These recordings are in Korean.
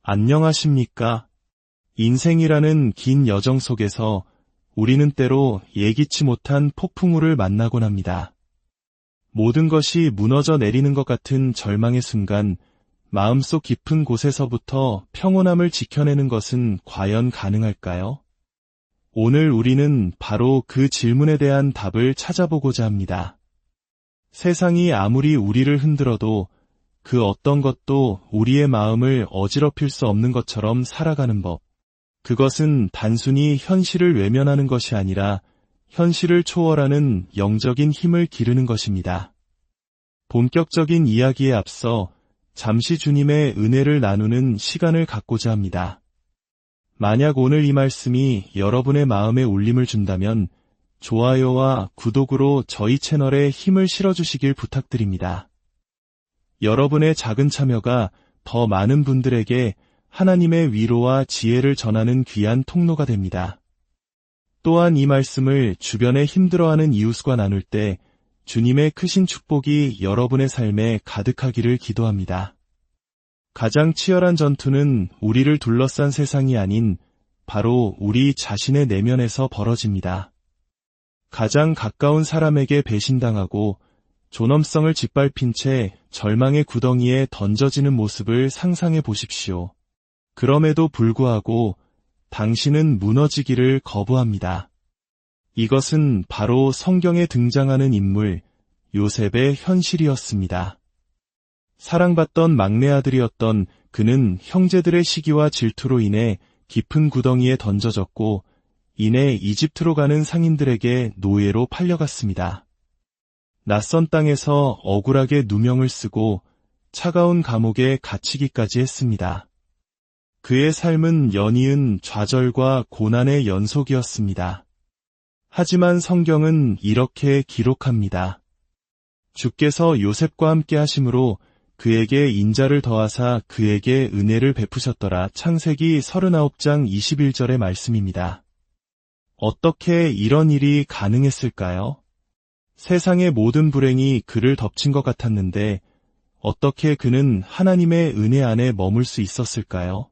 안녕하십니까? 인생이라는 긴 여정 속에서 우리는 때로 예기치 못한 폭풍우를 만나곤 합니다. 모든 것이 무너져 내리는 것 같은 절망의 순간, 마음속 깊은 곳에서부터 평온함을 지켜내는 것은 과연 가능할까요? 오늘 우리는 바로 그 질문에 대한 답을 찾아보고자 합니다. 세상이 아무리 우리를 흔들어도 그 어떤 것도 우리의 마음을 어지럽힐 수 없는 것처럼 살아가는 법. 그것은 단순히 현실을 외면하는 것이 아니라 현실을 초월하는 영적인 힘을 기르는 것입니다. 본격적인 이야기에 앞서 잠시 주님의 은혜를 나누는 시간을 갖고자 합니다. 만약 오늘 이 말씀이 여러분의 마음에 울림을 준다면 좋아요와 구독으로 저희 채널에 힘을 실어주시길 부탁드립니다. 여러분의 작은 참여가 더 많은 분들에게 하나님의 위로와 지혜를 전하는 귀한 통로가 됩니다. 또한 이 말씀을 주변에 힘들어하는 이웃과 나눌 때 주님의 크신 축복이 여러분의 삶에 가득하기를 기도합니다. 가장 치열한 전투는 우리를 둘러싼 세상이 아닌 바로 우리 자신의 내면에서 벌어집니다. 가장 가까운 사람에게 배신당하고 존엄성을 짓밟힌 채 절망의 구덩이에 던져지는 모습을 상상해 보십시오. 그럼에도 불구하고 당신은 무너지기를 거부합니다. 이것은 바로 성경에 등장하는 인물 요셉의 현실이었습니다. 사랑받던 막내 아들이었던 그는 형제들의 시기와 질투로 인해 깊은 구덩이에 던져졌고 이내 이집트로 가는 상인들에게 노예로 팔려갔습니다. 낯선 땅에서 억울하게 누명을 쓰고 차가운 감옥에 갇히기까지 했습니다. 그의 삶은 연이은 좌절과 고난의 연속이었습니다. 하지만 성경은 이렇게 기록합니다. 주께서 요셉과 함께 하심으로 그에게 인자를 더하사 그에게 은혜를 베푸셨더라. 창세기 39장 21절의 말씀입니다. 어떻게 이런 일이 가능했을까요? 세상의 모든 불행이 그를 덮친 것 같았는데 어떻게 그는 하나님의 은혜 안에 머물 수 있었을까요?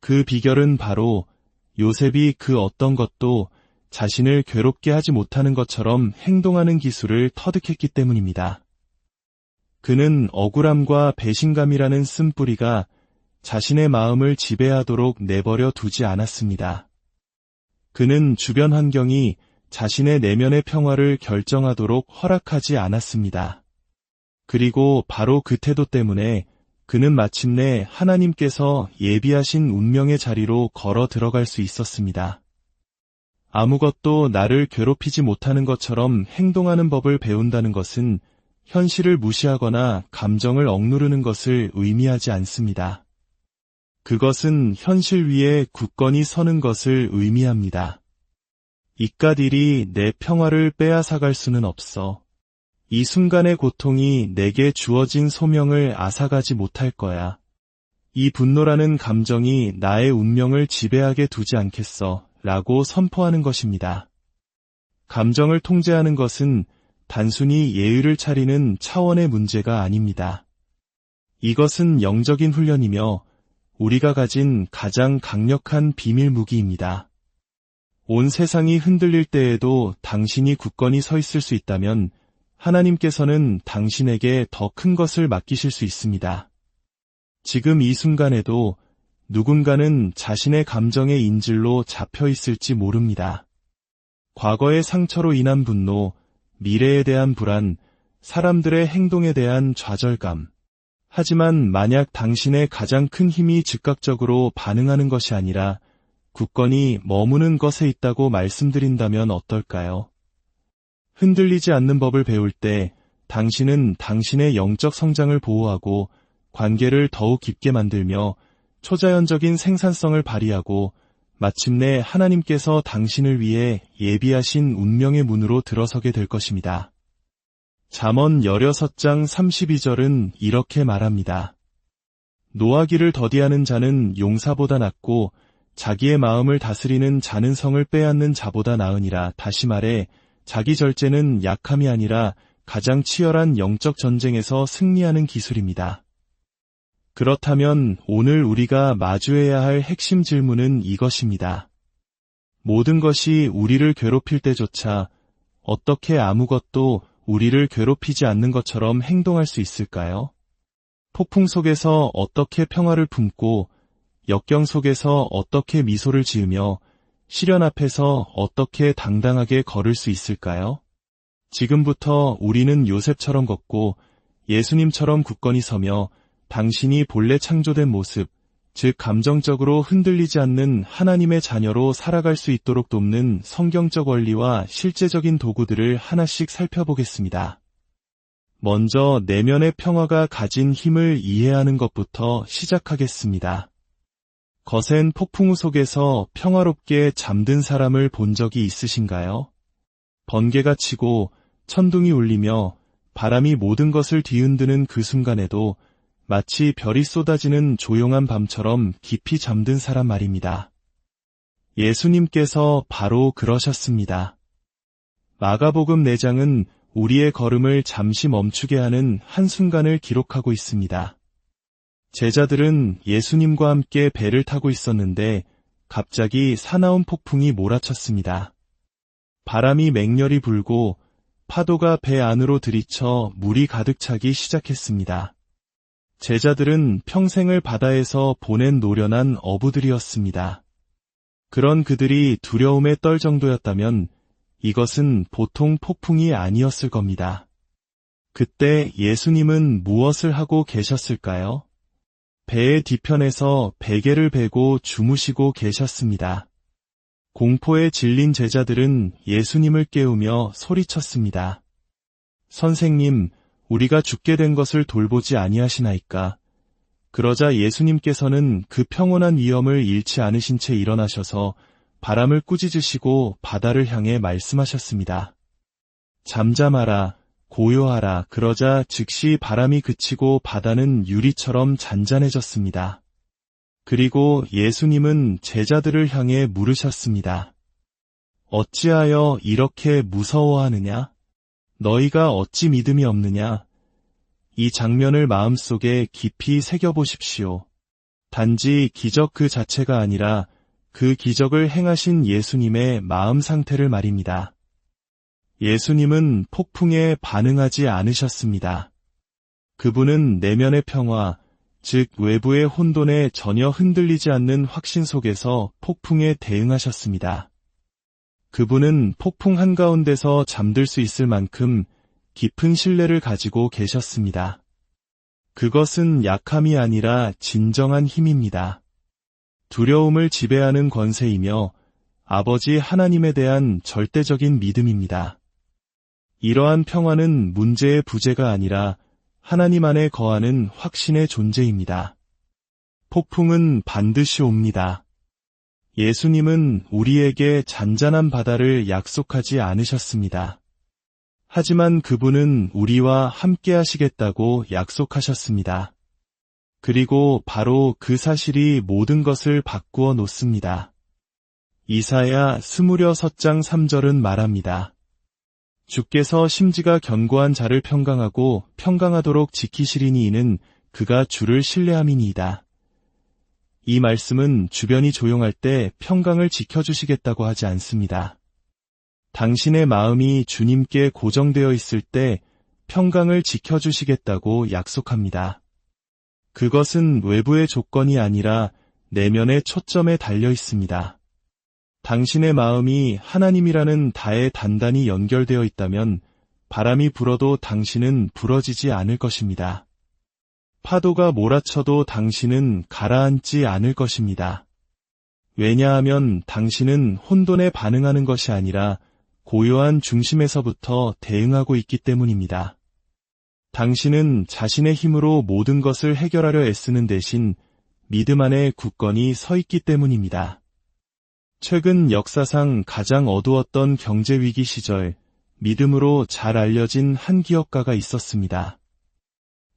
그 비결은 바로 요셉이 그 어떤 것도 자신을 괴롭게 하지 못하는 것처럼 행동하는 기술을 터득했기 때문입니다. 그는 억울함과 배신감이라는 쓴뿌리가 자신의 마음을 지배하도록 내버려 두지 않았습니다. 그는 주변 환경이 자신의 내면의 평화를 결정하도록 허락하지 않았습니다. 그리고 바로 그 태도 때문에 그는 마침내 하나님께서 예비하신 운명의 자리로 걸어 들어갈 수 있었습니다. 아무것도 나를 괴롭히지 못하는 것처럼 행동하는 법을 배운다는 것은 현실을 무시하거나 감정을 억누르는 것을 의미하지 않습니다. 그것은 현실 위에 굳건히 서는 것을 의미합니다. 이깟 일이 내 평화를 빼앗아갈 수는 없어. 이 순간의 고통이 내게 주어진 소명을 앗아가지 못할 거야. 이 분노라는 감정이 나의 운명을 지배하게 두지 않겠어 라고 선포하는 것입니다. 감정을 통제하는 것은 단순히 예의를 차리는 차원의 문제가 아닙니다. 이것은 영적인 훈련이며 우리가 가진 가장 강력한 비밀 무기입니다. 온 세상이 흔들릴 때에도 당신이 굳건히 서 있을 수 있다면 하나님께서는 당신에게 더 큰 것을 맡기실 수 있습니다. 지금 이 순간에도 누군가는 자신의 감정의 인질로 잡혀 있을지 모릅니다. 과거의 상처로 인한 분노, 미래에 대한 불안, 사람들의 행동에 대한 좌절감. 하지만 만약 당신의 가장 큰 힘이 즉각적으로 반응하는 것이 아니라 굳건히 머무는 것에 있다고 말씀드린다면 어떨까요? 흔들리지 않는 법을 배울 때 당신은 당신의 영적 성장을 보호하고 관계를 더욱 깊게 만들며 초자연적인 생산성을 발휘하고 마침내 하나님께서 당신을 위해 예비하신 운명의 문으로 들어서게 될 것입니다. 잠언 16장 32절은 이렇게 말합니다. 노하기를 더디하는 자는 용사보다 낫고 자기의 마음을 다스리는 자는 성을 빼앗는 자보다 나으니라. 다시 말해 자기 절제는 약함이 아니라 가장 치열한 영적 전쟁에서 승리하는 기술입니다. 그렇다면 오늘 우리가 마주해야 할 핵심 질문은 이것입니다. 모든 것이 우리를 괴롭힐 때조차 어떻게 아무것도 우리를 괴롭히지 않는 것처럼 행동할 수 있을까요? 폭풍 속에서 어떻게 평화를 품고 역경 속에서 어떻게 미소를 지으며 시련 앞에서 어떻게 당당하게 걸을 수 있을까요? 지금부터 우리는 요셉처럼 걷고 예수님처럼 굳건히 서며 당신이 본래 창조된 모습, 즉 감정적으로 흔들리지 않는 하나님의 자녀로 살아갈 수 있도록 돕는 성경적 원리와 실제적인 도구들을 하나씩 살펴보겠습니다. 먼저 내면의 평화가 가진 힘을 이해하는 것부터 시작하겠습니다. 거센 폭풍우 속에서 평화롭게 잠든 사람을 본 적이 있으신가요? 번개가 치고 천둥이 울리며 바람이 모든 것을 뒤흔드는 그 순간에도 마치 별이 쏟아지는 조용한 밤처럼 깊이 잠든 사람 말입니다. 예수님께서 바로 그러셨습니다. 마가복음 4장은 우리의 걸음을 잠시 멈추게 하는 한순간을 기록하고 있습니다. 제자들은 예수님과 함께 배를 타고 있었는데 갑자기 사나운 폭풍이 몰아쳤습니다. 바람이 맹렬히 불고 파도가 배 안으로 들이쳐 물이 가득 차기 시작했습니다. 제자들은 평생을 바다에서 보낸 노련한 어부들이었습니다. 그런 그들이 두려움에 떨 정도였다면 이것은 보통 폭풍이 아니었을 겁니다. 그때 예수님은 무엇을 하고 계셨을까요? 배의 뒤편에서 베개를 베고 주무시고 계셨습니다. 공포에 질린 제자들은 예수님을 깨우며 소리쳤습니다. 선생님, 우리가 죽게 된 것을 돌보지 아니하시나이까. 그러자 예수님께서는 그 평온한 위엄을 잃지 않으신 채 일어나셔서 바람을 꾸짖으시고 바다를 향해 말씀하셨습니다. 잠잠하라, 고요하라. 그러자 즉시 바람이 그치고 바다는 유리처럼 잔잔해졌습니다. 그리고 예수님은 제자들을 향해 물으셨습니다. 어찌하여 이렇게 무서워하느냐? 너희가 어찌 믿음이 없느냐? 이 장면을 마음속에 깊이 새겨보십시오. 단지 기적 그 자체가 아니라 그 기적을 행하신 예수님의 마음 상태를 말입니다. 예수님은 폭풍에 반응하지 않으셨습니다. 그분은 내면의 평화, 즉 외부의 혼돈에 전혀 흔들리지 않는 확신 속에서 폭풍에 대응하셨습니다. 그분은 폭풍 한가운데서 잠들 수 있을 만큼 깊은 신뢰를 가지고 계셨습니다. 그것은 약함이 아니라 진정한 힘입니다. 두려움을 지배하는 권세이며 아버지 하나님에 대한 절대적인 믿음입니다. 이러한 평화는 문제의 부재가 아니라 하나님 안에 거하는 확신의 존재입니다. 폭풍은 반드시 옵니다. 예수님은 우리에게 잔잔한 바다를 약속하지 않으셨습니다. 하지만 그분은 우리와 함께 하시겠다고 약속하셨습니다. 그리고 바로 그 사실이 모든 것을 바꾸어 놓습니다. 이사야 26장 3절은 말합니다. 주께서 심지가 견고한 자를 평강하고 평강하도록 지키시리니 이는 그가 주를 신뢰함이니이다. 이 말씀은 주변이 조용할 때 평강을 지켜주시겠다고 하지 않습니다. 당신의 마음이 주님께 고정되어 있을 때 평강을 지켜주시겠다고 약속합니다. 그것은 외부의 조건이 아니라 내면의 초점에 달려 있습니다. 당신의 마음이 하나님이라는 다에 단단히 연결되어 있다면 바람이 불어도 당신은 부러지지 않을 것입니다. 파도가 몰아쳐도 당신은 가라앉지 않을 것입니다. 왜냐하면 당신은 혼돈에 반응하는 것이 아니라 고요한 중심에서부터 대응하고 있기 때문입니다. 당신은 자신의 힘으로 모든 것을 해결하려 애쓰는 대신 믿음 안에 굳건히 서 있기 때문입니다. 최근 역사상 가장 어두웠던 경제위기 시절, 믿음으로 잘 알려진 한 기업가가 있었습니다.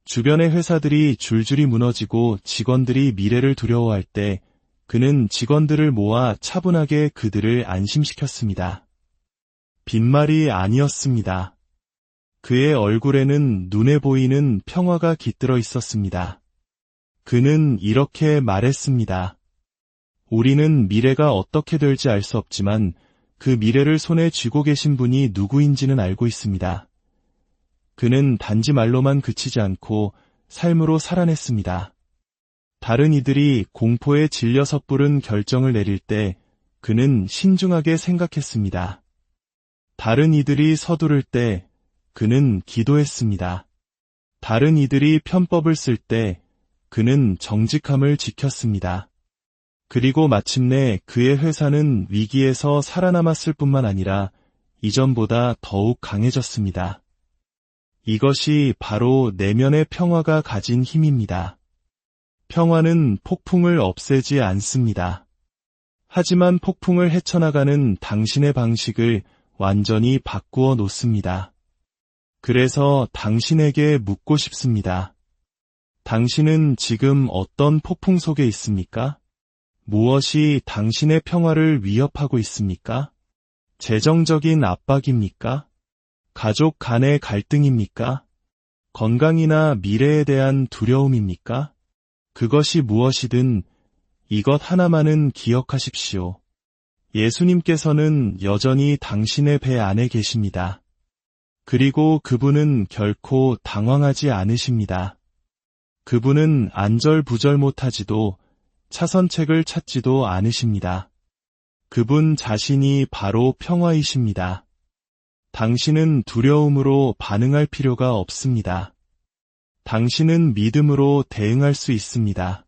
주변의 회사들이 줄줄이 무너지고 직원들이 미래를 두려워할 때 그는 직원들을 모아 차분하게 그들을 안심시켰습니다. 빈말이 아니었습니다. 그의 얼굴에는 눈에 보이는 평화가 깃들어 있었습니다. 그는 이렇게 말했습니다. 우리는 미래가 어떻게 될지 알 수 없지만 그 미래를 손에 쥐고 계신 분이 누구인지는 알고 있습니다. 그는 단지 말로만 그치지 않고 삶으로 살아냈습니다. 다른 이들이 공포에 질려 섣부른 결정을 내릴 때 그는 신중하게 생각했습니다. 다른 이들이 서두를 때 그는 기도했습니다. 다른 이들이 편법을 쓸 때 그는 정직함을 지켰습니다. 그리고 마침내 그의 회사는 위기에서 살아남았을 뿐만 아니라 이전보다 더욱 강해졌습니다. 이것이 바로 내면의 평화가 가진 힘입니다. 평화는 폭풍을 없애지 않습니다. 하지만 폭풍을 헤쳐나가는 당신의 방식을 완전히 바꾸어 놓습니다. 그래서 당신에게 묻고 싶습니다. 당신은 지금 어떤 폭풍 속에 있습니까? 무엇이 당신의 평화를 위협하고 있습니까? 재정적인 압박입니까? 가족 간의 갈등입니까? 건강이나 미래에 대한 두려움입니까? 그것이 무엇이든 이것 하나만은 기억하십시오. 예수님께서는 여전히 당신의 배 안에 계십니다. 그리고 그분은 결코 당황하지 않으십니다. 그분은 안절부절 못하지도 차선책을 찾지도 않으십니다. 그분 자신이 바로 평화이십니다. 당신은 두려움으로 반응할 필요가 없습니다. 당신은 믿음으로 대응할 수 있습니다.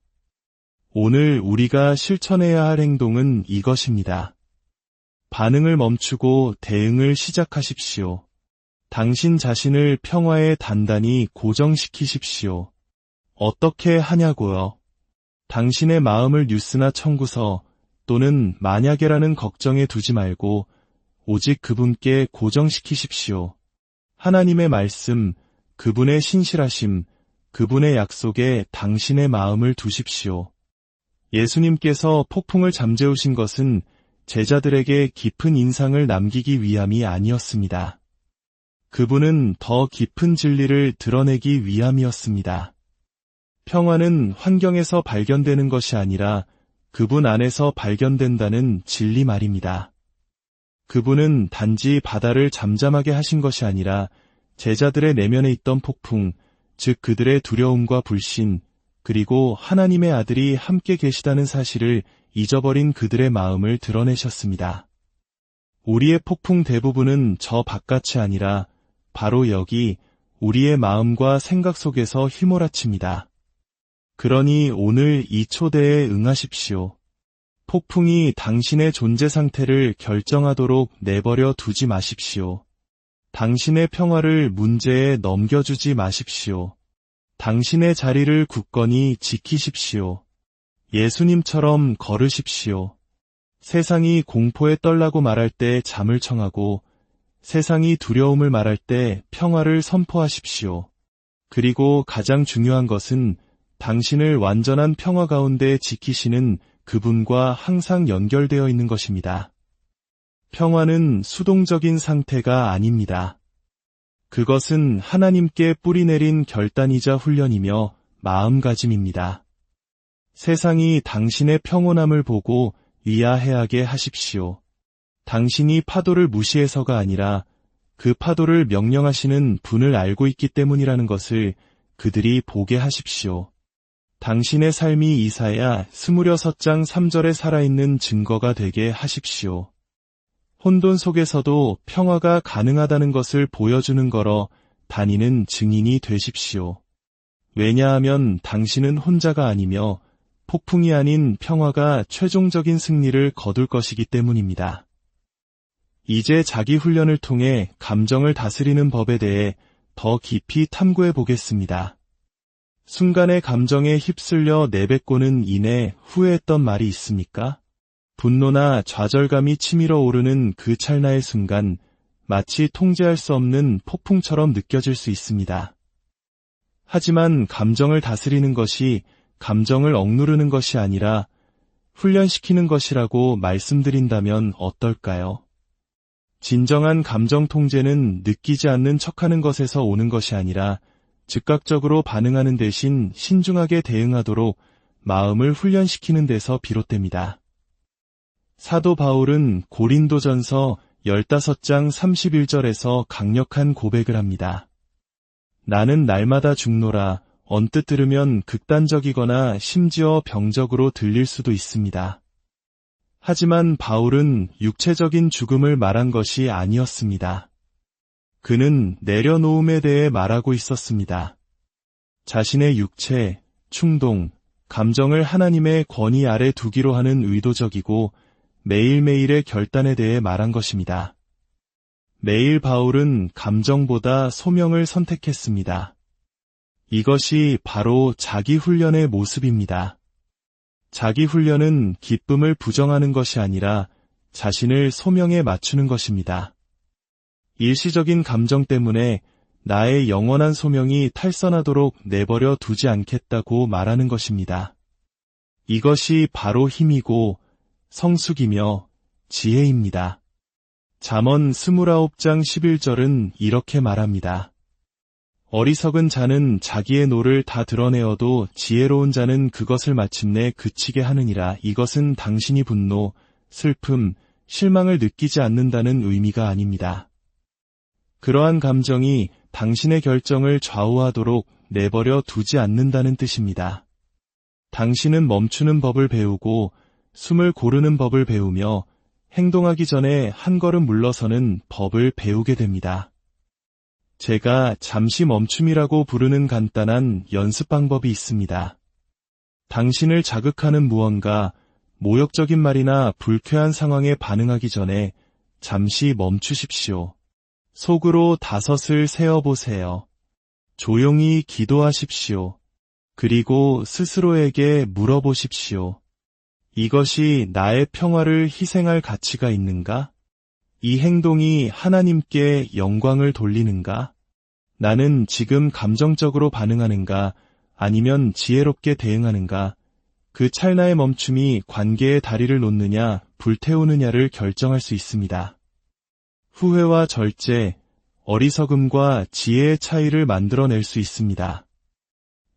오늘 우리가 실천해야 할 행동은 이것입니다. 반응을 멈추고 대응을 시작하십시오. 당신 자신을 평화에 단단히 고정시키십시오. 어떻게 하냐고요? 당신의 마음을 뉴스나 청구서 또는 만약에라는 걱정에 두지 말고 오직 그분께 고정시키십시오. 하나님의 말씀, 그분의 신실하심, 그분의 약속에 당신의 마음을 두십시오. 예수님께서 폭풍을 잠재우신 것은 제자들에게 깊은 인상을 남기기 위함이 아니었습니다. 그분은 더 깊은 진리를 드러내기 위함이었습니다. 평화는 환경에서 발견되는 것이 아니라 그분 안에서 발견된다는 진리 말입니다. 그분은 단지 바다를 잠잠하게 하신 것이 아니라 제자들의 내면에 있던 폭풍, 즉 그들의 두려움과 불신, 그리고 하나님의 아들이 함께 계시다는 사실을 잊어버린 그들의 마음을 드러내셨습니다. 우리의 폭풍 대부분은 저 바깥이 아니라 바로 여기 우리의 마음과 생각 속에서 휘몰아칩니다. 그러니 오늘 이 초대에 응하십시오. 폭풍이 당신의 존재 상태를 결정하도록 내버려 두지 마십시오. 당신의 평화를 문제에 넘겨주지 마십시오. 당신의 자리를 굳건히 지키십시오. 예수님처럼 걸으십시오. 세상이 공포에 떨라고 말할 때 잠을 청하고 세상이 두려움을 말할 때 평화를 선포하십시오. 그리고 가장 중요한 것은 당신을 완전한 평화 가운데 지키시는 그분과 항상 연결되어 있는 것입니다. 평화는 수동적인 상태가 아닙니다. 그것은 하나님께 뿌리내린 결단이자 훈련이며 마음가짐입니다. 세상이 당신의 평온함을 보고 의아해하게 하십시오. 당신이 파도를 무시해서가 아니라 그 파도를 명령하시는 분을 알고 있기 때문이라는 것을 그들이 보게 하십시오. 당신의 삶이 이사야 26장 3절에 살아있는 증거가 되게 하십시오. 혼돈 속에서도 평화가 가능하다는 것을 보여주는 거러 다니는 증인이 되십시오. 왜냐하면 당신은 혼자가 아니며 폭풍이 아닌 평화가 최종적인 승리를 거둘 것이기 때문입니다. 이제 자기 훈련을 통해 감정을 다스리는 법에 대해 더 깊이 탐구해 보겠습니다. 순간의 감정에 휩쓸려 내뱉고는 이내 후회했던 말이 있습니까? 분노나 좌절감이 치밀어 오르는 그 찰나의 순간 마치 통제할 수 없는 폭풍처럼 느껴질 수 있습니다. 하지만 감정을 다스리는 것이 감정을 억누르는 것이 아니라 훈련시키는 것이라고 말씀드린다면 어떨까요? 진정한 감정 통제는 느끼지 않는 척하는 것에서 오는 것이 아니라 즉각적으로 반응하는 대신 신중하게 대응하도록 마음을 훈련시키는 데서 비롯됩니다. 사도 바울은 고린도전서 15장 31절에서 강력한 고백을 합니다. 나는 날마다 죽노라. 언뜻 들으면 극단적이거나 심지어 병적으로 들릴 수도 있습니다. 하지만 바울은 육체적인 죽음을 말한 것이 아니었습니다. 그는 내려놓음에 대해 말하고 있었습니다. 자신의 육체, 충동, 감정을 하나님의 권위 아래 두기로 하는 의도적이고 매일매일의 결단에 대해 말한 것입니다. 매일 바울은 감정보다 소명을 선택했습니다. 이것이 바로 자기 훈련의 모습입니다. 자기 훈련은 기쁨을 부정하는 것이 아니라 자신을 소명에 맞추는 것입니다. 일시적인 감정 때문에 나의 영원한 소명이 탈선하도록 내버려 두지 않겠다고 말하는 것입니다. 이것이 바로 힘이고 성숙이며 지혜입니다. 잠언 29장 11절은 이렇게 말합니다. 어리석은 자는 자기의 노를 다 드러내어도 지혜로운 자는 그것을 마침내 그치게 하느니라. 이것은 당신이 분노, 슬픔, 실망을 느끼지 않는다는 의미가 아닙니다. 그러한 감정이 당신의 결정을 좌우하도록 내버려 두지 않는다는 뜻입니다. 당신은 멈추는 법을 배우고 숨을 고르는 법을 배우며 행동하기 전에 한 걸음 물러서는 법을 배우게 됩니다. 제가 잠시 멈춤이라고 부르는 간단한 연습 방법이 있습니다. 당신을 자극하는 무언가, 모욕적인 말이나 불쾌한 상황에 반응하기 전에 잠시 멈추십시오. 속으로 5을 세어보세요. 조용히 기도하십시오. 그리고 스스로에게 물어보십시오. 이것이 나의 평화를 희생할 가치가 있는가? 이 행동이 하나님께 영광을 돌리는가? 나는 지금 감정적으로 반응하는가? 아니면 지혜롭게 대응하는가? 그 찰나의 멈춤이 관계의 다리를 놓느냐, 불태우느냐를 결정할 수 있습니다. 후회와 절제, 어리석음과 지혜의 차이를 만들어낼 수 있습니다.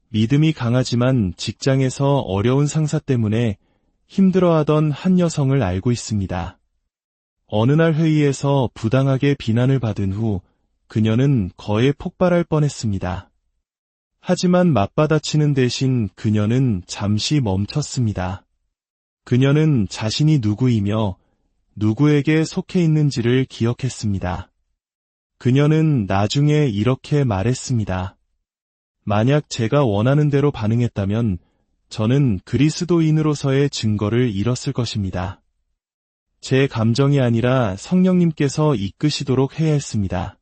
믿음이 강하지만 직장에서 어려운 상사 때문에 힘들어하던 한 여성을 알고 있습니다. 어느 날 회의에서 부당하게 비난을 받은 후 그녀는 거에 폭발할 뻔했습니다. 하지만 맞받아치는 대신 그녀는 잠시 멈췄습니다. 그녀는 자신이 누구이며 누구에게 속해 있는지를 기억했습니다. 그녀는 나중에 이렇게 말했습니다. 만약 제가 원하는 대로 반응했다면 저는 그리스도인으로서의 증거를 잃었을 것입니다. 제 감정이 아니라 성령님께서 이끄시도록 해야 했습니다.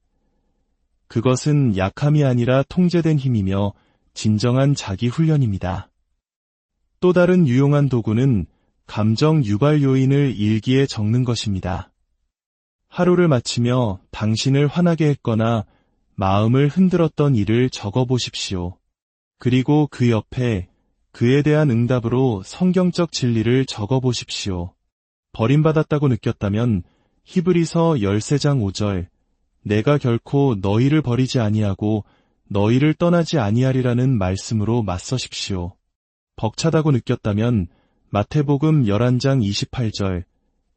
그것은 약함이 아니라 통제된 힘이며 진정한 자기 훈련입니다. 또 다른 유용한 도구는 감정 유발 요인을 일기에 적는 것입니다. 하루를 마치며 당신을 화나게 했거나 마음을 흔들었던 일을 적어보십시오. 그리고 그 옆에 그에 대한 응답으로 성경적 진리를 적어보십시오. 버림받았다고 느꼈다면 히브리서 13장 5절 내가 결코 너희를 버리지 아니하고 너희를 떠나지 아니하리라는 말씀으로 맞서십시오. 벅차다고 느꼈다면 마태복음 11장 28절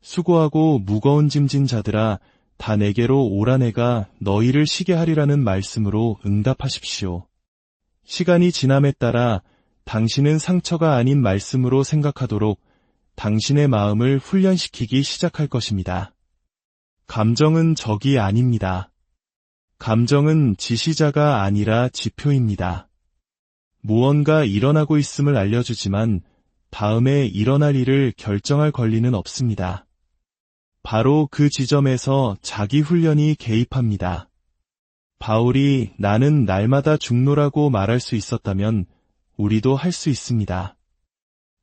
수고하고 무거운 짐진 자들아 다 내게로 오라 내가 너희를 쉬게 하리라는 말씀으로 응답하십시오. 시간이 지남에 따라 당신은 상처가 아닌 말씀으로 생각하도록 당신의 마음을 훈련시키기 시작할 것입니다. 감정은 적이 아닙니다. 감정은 지시자가 아니라 지표입니다. 무언가 일어나고 있음을 알려주지만 다음에 일어날 일을 결정할 권리는 없습니다. 바로 그 지점에서 자기 훈련이 개입합니다. 바울이 나는 날마다 죽노라고 말할 수 있었다면 우리도 할 수 있습니다.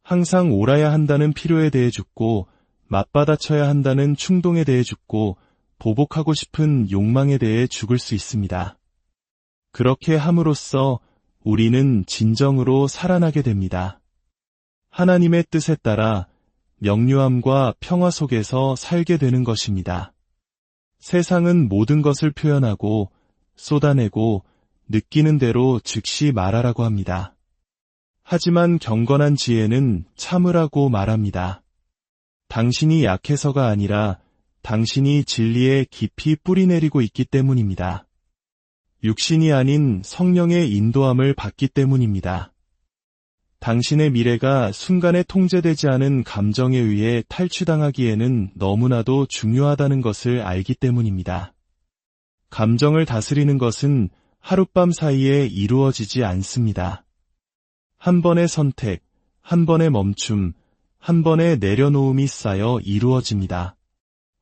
항상 옳아야 한다는 필요에 대해 죽고 맞받아쳐야 한다는 충동에 대해 죽고 보복하고 싶은 욕망에 대해 죽을 수 있습니다. 그렇게 함으로써 우리는 진정으로 살아나게 됩니다. 하나님의 뜻에 따라 명료함과 평화 속에서 살게 되는 것입니다. 세상은 모든 것을 표현하고 쏟아내고 느끼는 대로 즉시 말하라고 합니다. 하지만 경건한 지혜는 참으라고 말합니다. 당신이 약해서가 아니라 당신이 진리에 깊이 뿌리내리고 있기 때문입니다. 육신이 아닌 성령의 인도함을 받기 때문입니다. 당신의 미래가 순간에 통제되지 않은 감정에 의해 탈취당하기에는 너무나도 중요하다는 것을 알기 때문입니다. 감정을 다스리는 것은 하룻밤 사이에 이루어지지 않습니다. 한 번의 선택, 한 번의 멈춤, 한 번의 내려놓음이 쌓여 이루어집니다.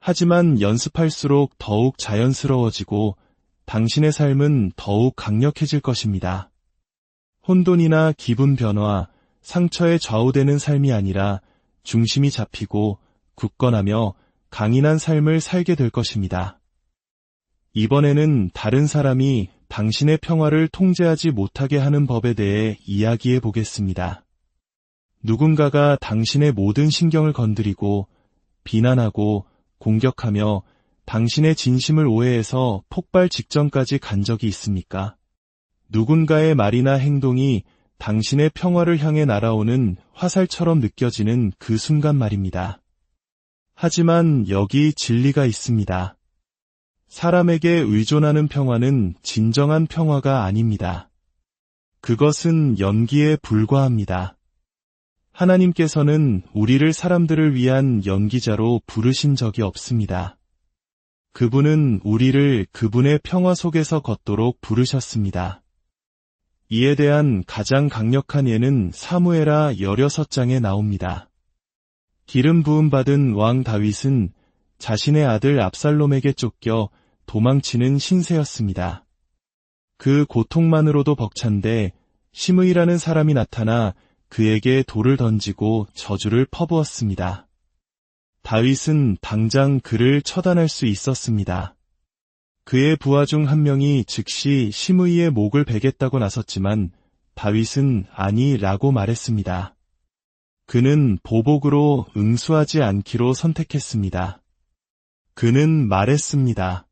하지만 연습할수록 더욱 자연스러워지고 당신의 삶은 더욱 강력해질 것입니다. 혼돈이나 기분 변화, 상처에 좌우되는 삶이 아니라 중심이 잡히고 굳건하며 강인한 삶을 살게 될 것입니다. 이번에는 다른 사람이 당신의 평화를 통제하지 못하게 하는 법에 대해 이야기해 보겠습니다. 누군가가 당신의 모든 신경을 건드리고 비난하고 공격하며 당신의 진심을 오해해서 폭발 직전까지 간 적이 있습니까? 누군가의 말이나 행동이 당신의 평화를 향해 날아오는 화살처럼 느껴지는 그 순간 말입니다. 하지만 여기 진리가 있습니다. 사람에게 의존하는 평화는 진정한 평화가 아닙니다. 그것은 연기에 불과합니다. 하나님께서는 우리를 사람들을 위한 연기자로 부르신 적이 없습니다. 그분은 우리를 그분의 평화 속에서 걷도록 부르셨습니다. 이에 대한 가장 강력한 예는 사무엘하 16장에 나옵니다. 기름 부음 받은 왕 다윗은 자신의 아들 압살롬에게 쫓겨 도망치는 신세였습니다. 그 고통만으로도 벅찬데 시므이라는 사람이 나타나 그에게 돌을 던지고 저주를 퍼부었습니다. 다윗은 당장 그를 처단할 수 있었습니다. 그의 부하 중 한 명이 즉시 시므이의 목을 베겠다고 나섰지만 다윗은 아니라고 말했습니다. 그는 보복으로 응수하지 않기로 선택했습니다. 그는 말했습니다.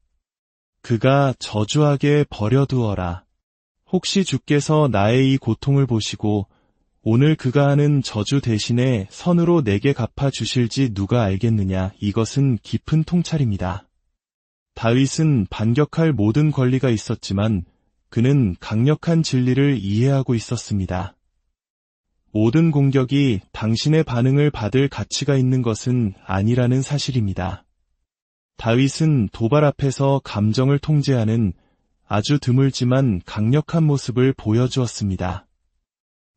그가 저주하게 버려두어라. 혹시 주께서 나의 이 고통을 보시고 오늘 그가 하는 저주 대신에 선으로 내게 갚아주실지 누가 알겠느냐. 이것은 깊은 통찰입니다. 다윗은 반격할 모든 권리가 있었지만 그는 강력한 진리를 이해하고 있었습니다. 모든 공격이 당신의 반응을 받을 가치가 있는 것은 아니라는 사실입니다. 다윗은 도발 앞에서 감정을 통제하는 아주 드물지만 강력한 모습을 보여주었습니다.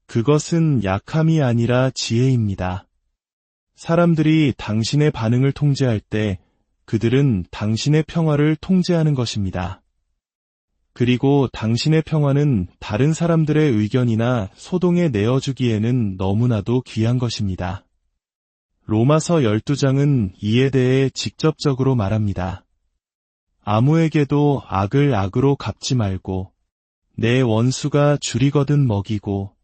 그것은 약함이 아니라 지혜입니다. 사람들이 당신의 반응을 통제할 때 그들은 당신의 평화를 통제하는 것입니다. 그리고 당신의 평화는 다른 사람들의 의견이나 소동에 내어주기에는 너무나도 귀한 것입니다. 로마서 12장은 이에 대해 직접적으로 말합니다. 아무에게도 악을 악으로 갚지 말고 내 원수가 줄이거든 먹이고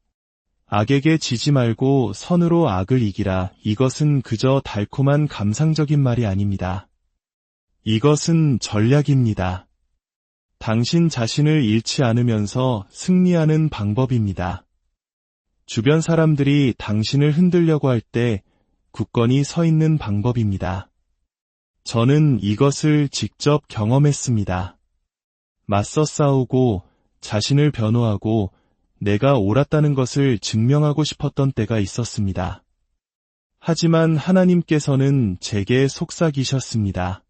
악에게 지지 말고 선으로 악을 이기라. 이것은 그저 달콤한 감상적인 말이 아닙니다. 이것은 전략입니다. 당신 자신을 잃지 않으면서 승리하는 방법입니다. 주변 사람들이 당신을 흔들려고 할 때 굳건히 서 있는 방법입니다. 저는 이것을 직접 경험했습니다. 맞서 싸우고 자신을 변호하고 내가 옳았다는 것을 증명하고 싶었던 때가 있었습니다. 하지만 하나님께서는 제게 속삭이셨습니다.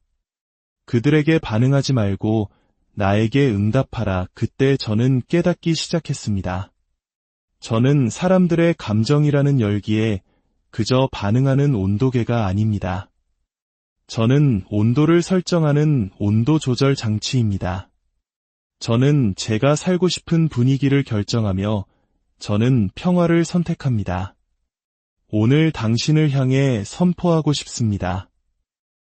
그들에게 반응하지 말고 나에게 응답하라. 그때 저는 깨닫기 시작했습니다. 저는 사람들의 감정이라는 열기에 그저 반응하는 온도계가 아닙니다. 저는 온도를 설정하는 온도 조절 장치입니다. 저는 제가 살고 싶은 분위기를 결정하며 저는 평화를 선택합니다. 오늘 당신을 향해 선포하고 싶습니다.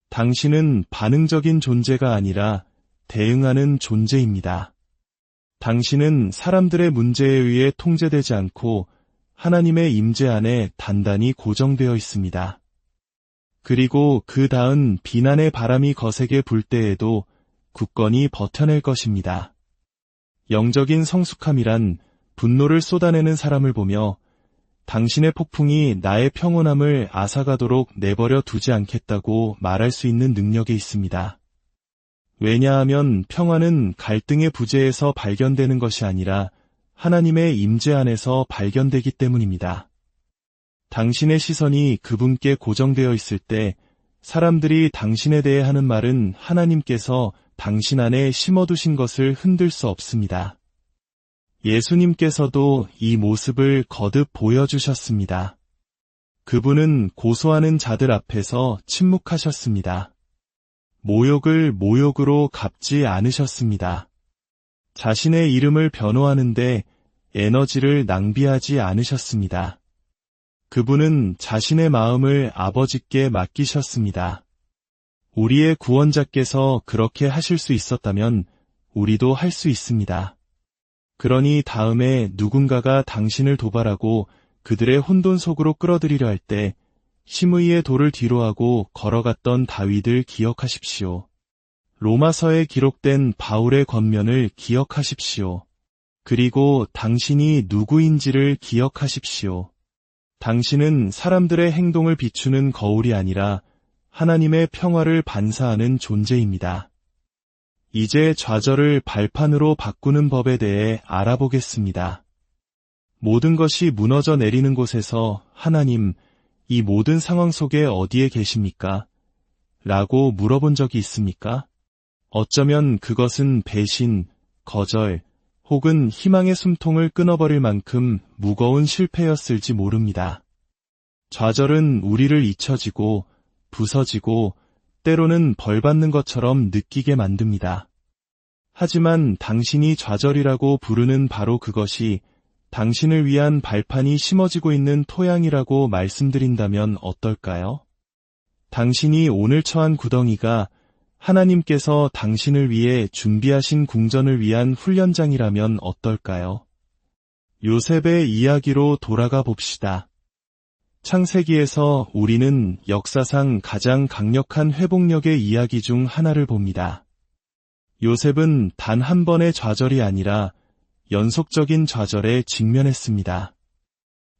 당신은 반응적인 존재가 아니라 대응하는 존재입니다. 당신은 사람들의 문제에 의해 통제되지 않고 하나님의 임재 안에 단단히 고정되어 있습니다. 그리고 그 닿은 비난의 바람이 거세게 불 때에도 굳건히 버텨낼 것입니다. 영적인 성숙함이란 분노를 쏟아내는 사람을 보며 당신의 폭풍이 나의 평온함을 앗아가도록 내버려 두지 않겠다고 말할 수 있는 능력에 있습니다. 왜냐하면 평화는 갈등의 부재에서 발견되는 것이 아니라 하나님의 임재 안에서 발견되기 때문입니다. 당신의 시선이 그분께 고정되어 있을 때 사람들이 당신에 대해 하는 말은 하나님께서 당신 안에 심어두신 것을 흔들 수 없습니다. 예수님께서도 이 모습을 거듭 보여주셨습니다. 그분은 고소하는 자들 앞에서 침묵하셨습니다. 모욕을 모욕으로 갚지 않으셨습니다. 자신의 이름을 변호하는데 에너지를 낭비하지 않으셨습니다. 그분은 자신의 마음을 아버지께 맡기셨습니다. 우리의 구원자께서 그렇게 하실 수 있었다면 우리도 할 수 있습니다. 그러니 다음에 누군가가 당신을 도발하고 그들의 혼돈 속으로 끌어들이려 할 때 심의의 돌을 뒤로하고 걸어갔던 다윗을 기억하십시오. 로마서에 기록된 바울의 권면을 기억하십시오. 그리고 당신이 누구인지를 기억하십시오. 당신은 사람들의 행동을 비추는 거울이 아니라 하나님의 평화를 반사하는 존재입니다. 이제 좌절을 발판으로 바꾸는 법에 대해 알아보겠습니다. 모든 것이 무너져 내리는 곳에서 하나님, 이 모든 상황 속에 어디에 계십니까? 라고 물어본 적이 있습니까? 어쩌면 그것은 배신, 거절, 혹은 희망의 숨통을 끊어버릴 만큼 무거운 실패였을지 모릅니다. 좌절은 우리를 잊혀지고, 부서지고, 때로는 벌받는 것처럼 느끼게 만듭니다. 하지만 당신이 좌절이라고 부르는 바로 그것이 당신을 위한 발판이 심어지고 있는 토양이라고 말씀드린다면 어떨까요? 당신이 오늘 처한 구덩이가 하나님께서 당신을 위해 준비하신 궁전을 위한 훈련장이라면 어떨까요? 요셉의 이야기로 돌아가 봅시다. 창세기에서 우리는 역사상 가장 강력한 회복력의 이야기 중 하나를 봅니다. 요셉은 단 한 번의 좌절이 아니라 연속적인 좌절에 직면했습니다.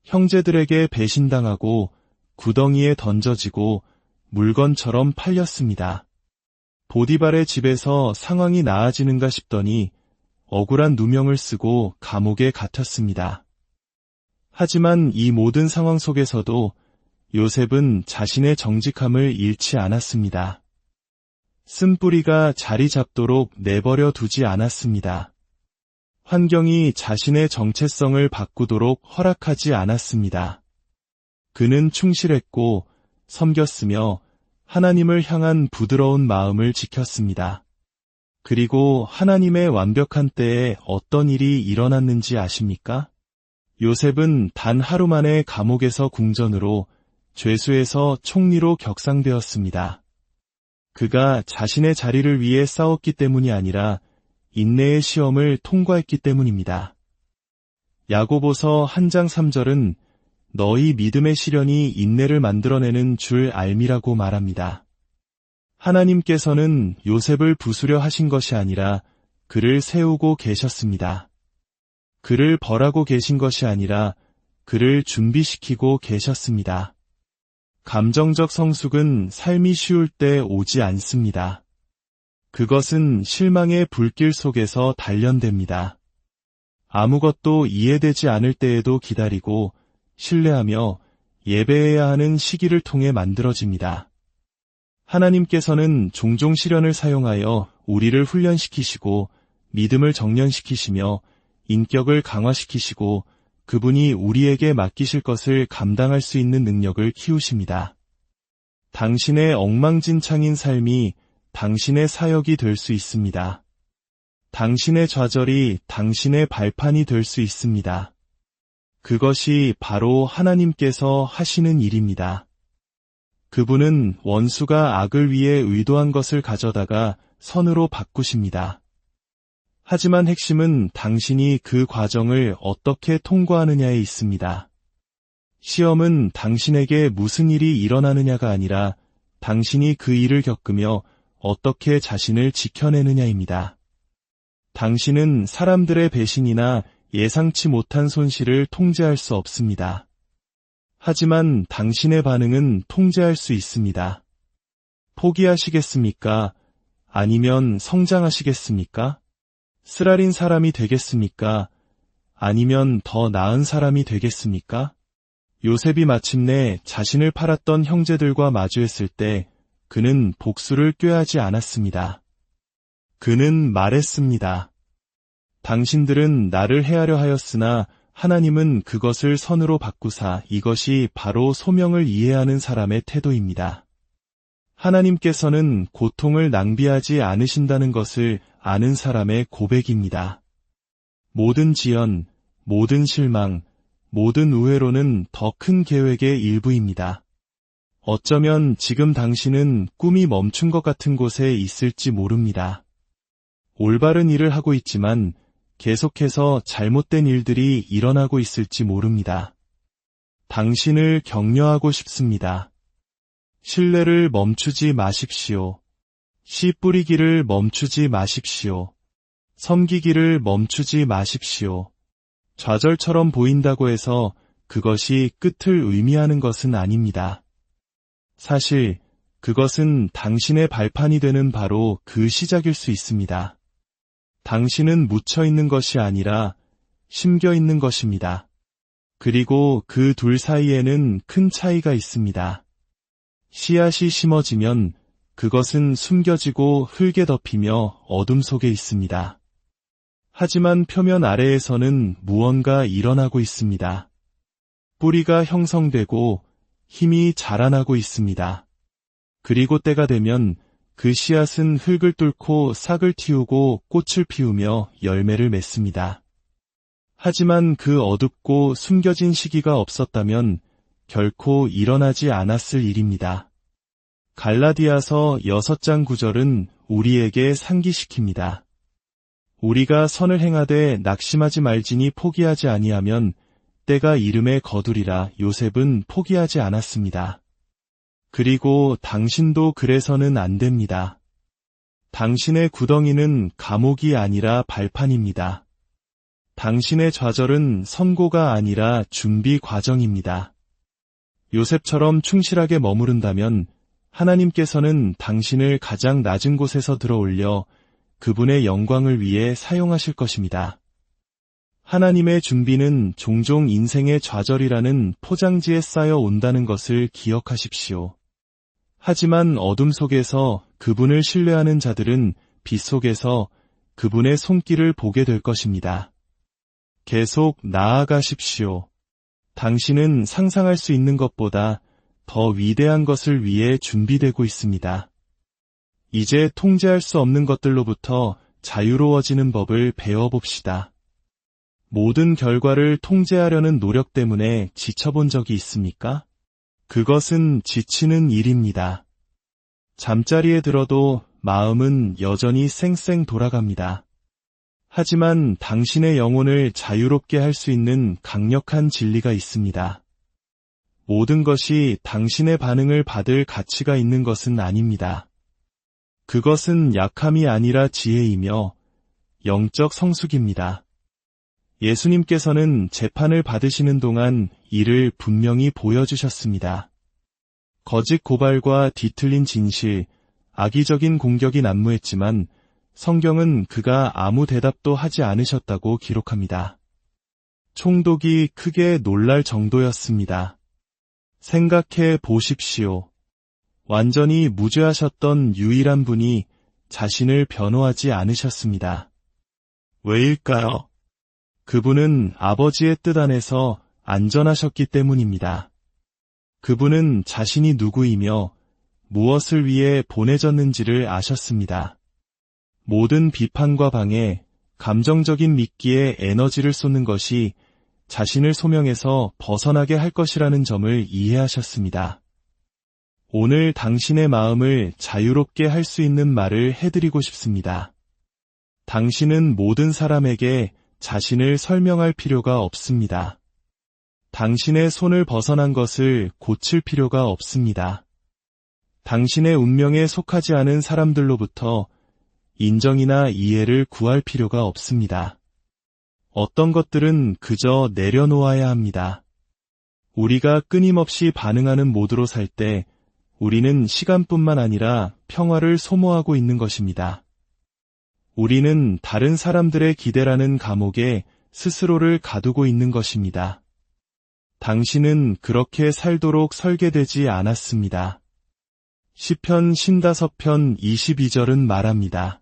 형제들에게 배신당하고 구덩이에 던져지고 물건처럼 팔렸습니다. 보디발의 집에서 상황이 나아지는가 싶더니 억울한 누명을 쓰고 감옥에 갇혔습니다. 하지만 이 모든 상황 속에서도 요셉은 자신의 정직함을 잃지 않았습니다. 쓴뿌리가 자리 잡도록 내버려 두지 않았습니다. 환경이 자신의 정체성을 바꾸도록 허락하지 않았습니다. 그는 충실했고 섬겼으며 하나님을 향한 부드러운 마음을 지켰습니다. 그리고 하나님의 완벽한 때에 어떤 일이 일어났는지 아십니까? 요셉은 단 하루 만에 감옥에서 궁전으로, 죄수에서 총리로 격상되었습니다. 그가 자신의 자리를 위해 싸웠기 때문이 아니라 인내의 시험을 통과했기 때문입니다. 야고보서 1장 3절은 너희 믿음의 시련이 인내를 만들어내는 줄 알미라고 말합니다. 하나님께서는 요셉을 부수려 하신 것이 아니라 그를 세우고 계셨습니다. 그를 벌하고 계신 것이 아니라 그를 준비시키고 계셨습니다. 감정적 성숙은 삶이 쉬울 때 오지 않습니다. 그것은 실망의 불길 속에서 단련됩니다. 아무것도 이해되지 않을 때에도 기다리고 신뢰하며 예배해야 하는 시기를 통해 만들어집니다. 하나님께서는 종종 시련을 사용하여 우리를 훈련시키시고 믿음을 정련시키시며 인격을 강화시키시고 그분이 우리에게 맡기실 것을 감당할 수 있는 능력을 키우십니다. 당신의 엉망진창인 삶이 당신의 사역이 될 수 있습니다. 당신의 좌절이 당신의 발판이 될 수 있습니다. 그것이 바로 하나님께서 하시는 일입니다. 그분은 원수가 악을 위해 의도한 것을 가져다가 선으로 바꾸십니다. 하지만 핵심은 당신이 그 과정을 어떻게 통과하느냐에 있습니다. 시험은 당신에게 무슨 일이 일어나느냐가 아니라 당신이 그 일을 겪으며 어떻게 자신을 지켜내느냐입니다. 당신은 사람들의 배신이나 예상치 못한 손실을 통제할 수 없습니다. 하지만 당신의 반응은 통제할 수 있습니다. 포기하시겠습니까? 아니면 성장하시겠습니까? 쓰라린 사람이 되겠습니까? 아니면 더 나은 사람이 되겠습니까? 요셉이 마침내 자신을 팔았던 형제들과 마주했을 때 그는 복수를 꾀하지 않았습니다. 그는 말했습니다. 당신들은 나를 해하려 하였으나 하나님은 그것을 선으로 바꾸사 이것이 바로 소명을 이해하는 사람의 태도입니다. 하나님께서는 고통을 낭비하지 않으신다는 것을 아는 사람의 고백입니다. 모든 지연, 모든 실망, 모든 우회로는 더 큰 계획의 일부입니다. 어쩌면 지금 당신은 꿈이 멈춘 것 같은 곳에 있을지 모릅니다. 올바른 일을 하고 있지만 계속해서 잘못된 일들이 일어나고 있을지 모릅니다. 당신을 격려하고 싶습니다. 신뢰를 멈추지 마십시오. 씨 뿌리기를 멈추지 마십시오. 섬기기를 멈추지 마십시오. 좌절처럼 보인다고 해서 그것이 끝을 의미하는 것은 아닙니다. 사실 그것은 당신의 발판이 되는 바로 그 시작일 수 있습니다. 당신은 묻혀 있는 것이 아니라 심겨 있는 것입니다. 그리고 그 둘 사이에는 큰 차이가 있습니다. 씨앗이 심어지면 그것은 숨겨지고 흙에 덮이며 어둠 속에 있습니다. 하지만 표면 아래에서는 무언가 일어나고 있습니다. 뿌리가 형성되고 힘이 자라나고 있습니다. 그리고 때가 되면 그 씨앗은 흙을 뚫고 싹을 틔우고 꽃을 피우며 열매를 맺습니다. 하지만 그 어둡고 숨겨진 시기가 없었다면 결코 일어나지 않았을 일입니다. 갈라디아서 6장 9절은 우리에게 상기시킵니다. 우리가 선을 행하되 낙심하지 말지니 포기하지 아니하면 때가 이름에 거두리라. 요셉은 포기하지 않았습니다. 그리고 당신도 그래서는 안 됩니다. 당신의 구덩이는 감옥이 아니라 발판입니다. 당신의 좌절은 선고가 아니라 준비 과정입니다. 요셉처럼 충실하게 머무른다면 하나님께서는 당신을 가장 낮은 곳에서 들어올려 그분의 영광을 위해 사용하실 것입니다. 하나님의 준비는 종종 인생의 좌절이라는 포장지에 쌓여 온다는 것을 기억하십시오. 하지만 어둠 속에서 그분을 신뢰하는 자들은 빛 속에서 그분의 손길을 보게 될 것입니다. 계속 나아가십시오. 당신은 상상할 수 있는 것보다 더 위대한 것을 위해 준비되고 있습니다. 이제 통제할 수 없는 것들로부터 자유로워지는 법을 배워봅시다. 모든 결과를 통제하려는 노력 때문에 지쳐본 적이 있습니까? 그것은 지치는 일입니다. 잠자리에 들어도 마음은 여전히 쌩쌩 돌아갑니다. 하지만 당신의 영혼을 자유롭게 할 수 있는 강력한 진리가 있습니다. 모든 것이 당신의 반응을 받을 가치가 있는 것은 아닙니다. 그것은 약함이 아니라 지혜이며 영적 성숙입니다. 예수님께서는 재판을 받으시는 동안 이를 분명히 보여주셨습니다. 거짓 고발과 뒤틀린 진실, 악의적인 공격이 난무했지만 성경은 그가 아무 대답도 하지 않으셨다고 기록합니다. 총독이 크게 놀랄 정도였습니다. 생각해 보십시오. 완전히 무죄하셨던 유일한 분이 자신을 변호하지 않으셨습니다. 왜일까요? 그분은 아버지의 뜻 안에서 안전하셨기 때문입니다. 그분은 자신이 누구이며 무엇을 위해 보내졌는지를 아셨습니다. 모든 비판과 방해, 감정적인 미끼에 에너지를 쏟는 것이 자신을 소명에서 벗어나게 할 것이라는 점을 이해하셨습니다. 오늘 당신의 마음을 자유롭게 할 수 있는 말을 해드리고 싶습니다. 당신은 모든 사람에게 자신을 설명할 필요가 없습니다. 당신의 손을 벗어난 것을 고칠 필요가 없습니다. 당신의 운명에 속하지 않은 사람들로부터 인정이나 이해를 구할 필요가 없습니다. 어떤 것들은 그저 내려놓아야 합니다. 우리가 끊임없이 반응하는 모드로 살 때 우리는 시간뿐만 아니라 평화를 소모하고 있는 것입니다. 우리는 다른 사람들의 기대라는 감옥에 스스로를 가두고 있는 것입니다. 당신은 그렇게 살도록 설계되지 않았습니다. 시편 15편 22절은 말합니다.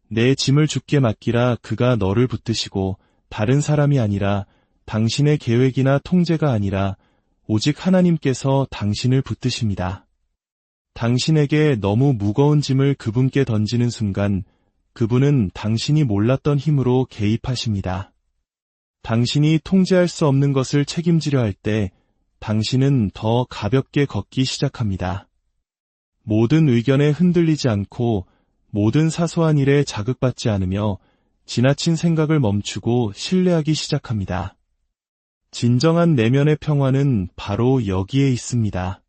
내 짐을 주께 맡기라. 그가 너를 붙드시고 다른 사람이 아니라 당신의 계획이나 통제가 아니라 오직 하나님께서 당신을 붙드십니다. 당신에게 너무 무거운 짐을 그분께 던지는 순간 그분은 당신이 몰랐던 힘으로 개입하십니다. 당신이 통제할 수 없는 것을 책임지려 할 때 당신은 더 가볍게 걷기 시작합니다. 모든 의견에 흔들리지 않고 모든 사소한 일에 자극받지 않으며 지나친 생각을 멈추고 신뢰하기 시작합니다. 진정한 내면의 평화는 바로 여기에 있습니다.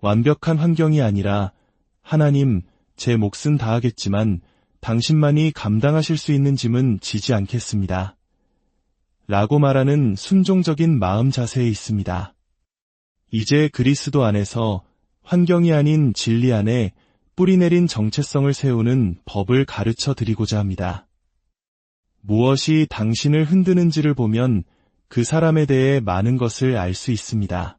완벽한 환경이 아니라 하나님, 제 몫은 다하겠지만 당신만이 감당하실 수 있는 짐은 지지 않겠습니다. 라고 말하는 순종적인 마음 자세에 있습니다. 이제 그리스도 안에서 환경이 아닌 진리 안에 뿌리내린 정체성을 세우는 법을 가르쳐 드리고자 합니다. 무엇이 당신을 흔드는지를 보면 그 사람에 대해 많은 것을 알 수 있습니다.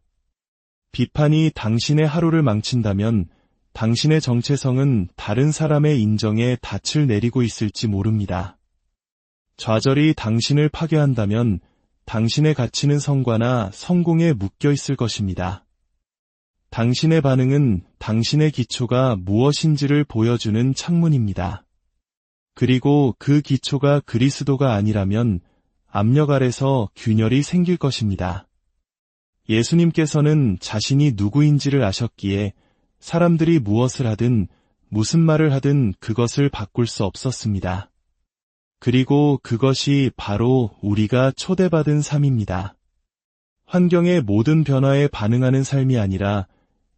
비판이 당신의 하루를 망친다면 당신의 정체성은 다른 사람의 인정에 닻을 내리고 있을지 모릅니다. 좌절이 당신을 파괴한다면 당신의 가치는 성과나 성공에 묶여 있을 것입니다. 당신의 반응은 당신의 기초가 무엇인지를 보여주는 창문입니다. 그리고 그 기초가 그리스도가 아니라면 압력 아래서 균열이 생길 것입니다. 예수님께서는 자신이 누구인지를 아셨기에 사람들이 무엇을 하든 무슨 말을 하든 그것을 바꿀 수 없었습니다. 그리고 그것이 바로 우리가 초대받은 삶입니다. 환경의 모든 변화에 반응하는 삶이 아니라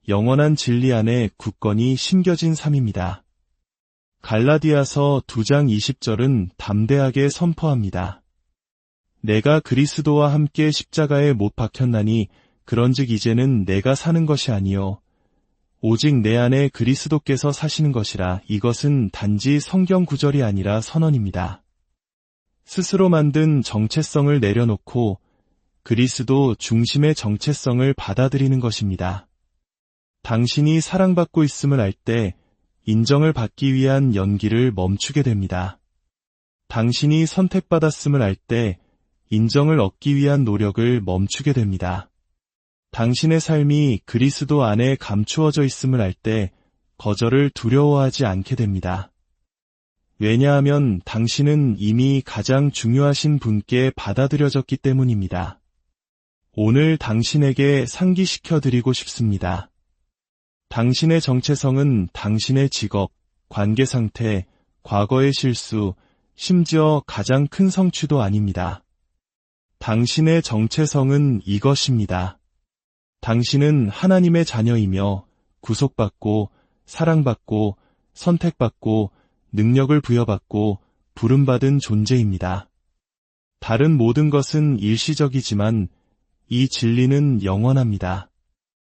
영원한 진리 안에 굳건히 심겨진 삶입니다. 갈라디아서 2장 20절은 담대하게 선포합니다. 내가 그리스도와 함께 십자가에 못 박혔나니 그런즉 이제는 내가 사는 것이 아니요 오직 내 안에 그리스도께서 사시는 것이라. 이것은 단지 성경 구절이 아니라 선언입니다. 스스로 만든 정체성을 내려놓고 그리스도 중심의 정체성을 받아들이는 것입니다. 당신이 사랑받고 있음을 알 때 인정을 받기 위한 연기를 멈추게 됩니다. 당신이 선택받았음을 알 때 인정을 얻기 위한 노력을 멈추게 됩니다. 당신의 삶이 그리스도 안에 감추어져 있음을 알 때 거절을 두려워하지 않게 됩니다. 왜냐하면 당신은 이미 가장 중요하신 분께 받아들여졌기 때문입니다. 오늘 당신에게 상기시켜 드리고 싶습니다. 당신의 정체성은 당신의 직업, 관계 상태, 과거의 실수, 심지어 가장 큰 성취도 아닙니다. 당신의 정체성은 이것입니다. 당신은 하나님의 자녀이며 구속받고 사랑받고 선택받고 능력을 부여받고 부름받은 존재입니다. 다른 모든 것은 일시적이지만 이 진리는 영원합니다.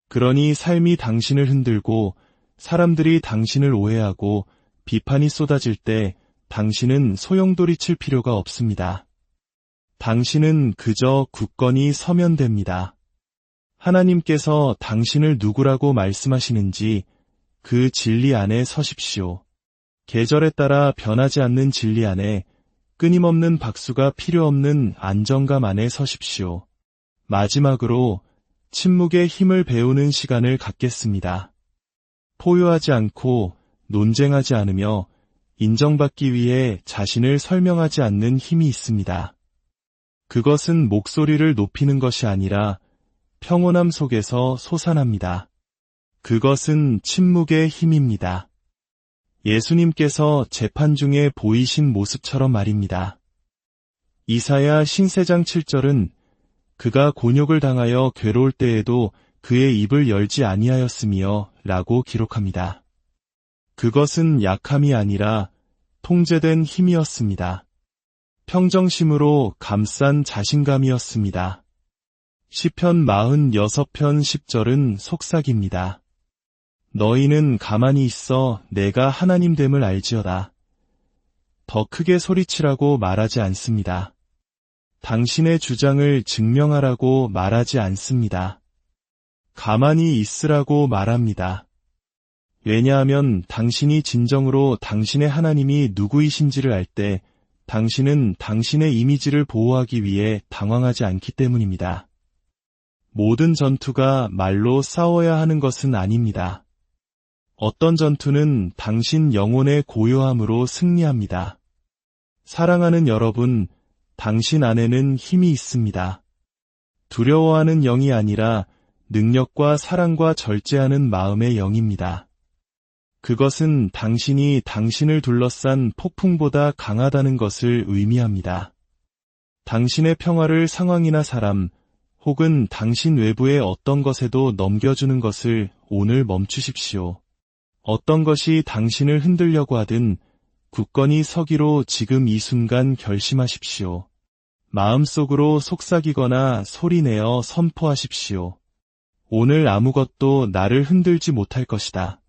그러니 삶이 당신을 흔들고 사람들이 당신을 오해하고 비판이 쏟아질 때 당신은 소용돌이칠 필요가 없습니다. 당신은 그저 굳건히 서면 됩니다. 하나님께서 당신을 누구라고 말씀하시는지 그 진리 안에 서십시오. 계절에 따라 변하지 않는 진리 안에 끊임없는 박수가 필요 없는 안정감 안에 서십시오. 마지막으로 침묵의 힘을 배우는 시간을 갖겠습니다. 포효하지 않고 논쟁하지 않으며 인정받기 위해 자신을 설명하지 않는 힘이 있습니다. 그것은 목소리를 높이는 것이 아니라 평온함 속에서 솟아납니다. 그것은 침묵의 힘입니다. 예수님께서 재판 중에 보이신 모습처럼 말입니다. 이사야 신세장 7절은 그가 곤욕을 당하여 괴로울 때에도 그의 입을 열지 아니하였으며 라고 기록합니다. 그것은 약함이 아니라 통제된 힘이었습니다. 평정심으로 감싼 자신감이었습니다. 시편 46편 10절은 속삭입니다. 너희는 가만히 있어 내가 하나님됨을 알지어다. 더 크게 소리치라고 말하지 않습니다. 당신의 주장을 증명하라고 말하지 않습니다. 가만히 있으라고 말합니다. 왜냐하면 당신이 진정으로 당신의 하나님이 누구이신지를 알 때 당신은 당신의 이미지를 보호하기 위해 당황하지 않기 때문입니다. 모든 전투가 말로 싸워야 하는 것은 아닙니다. 어떤 전투는 당신 영혼의 고요함으로 승리합니다. 사랑하는 여러분, 당신 안에는 힘이 있습니다. 두려워하는 영이 아니라 능력과 사랑과 절제하는 마음의 영입니다. 그것은 당신이 당신을 둘러싼 폭풍보다 강하다는 것을 의미합니다. 당신의 평화를 상황이나 사람, 혹은 당신 외부의 어떤 것에도 넘겨주는 것을 오늘 멈추십시오. 어떤 것이 당신을 흔들려고 하든 굳건히 서기로 지금 이 순간 결심하십시오. 마음속으로 속삭이거나 소리내어 선포하십시오. 오늘 아무것도 나를 흔들지 못할 것이다.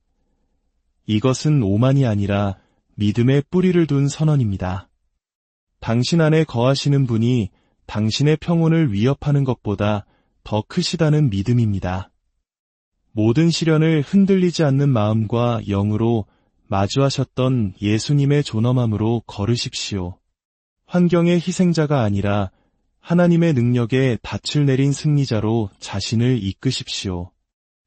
이것은 오만이 아니라 믿음의 뿌리를 둔 선언입니다. 당신 안에 거하시는 분이 당신의 평온을 위협하는 것보다 더 크시다는 믿음입니다. 모든 시련을 흔들리지 않는 마음과 영으로 마주하셨던 예수님의 존엄함으로 걸으십시오. 환경의 희생자가 아니라 하나님의 능력에 닻을 내린 승리자로 자신을 이끄십시오.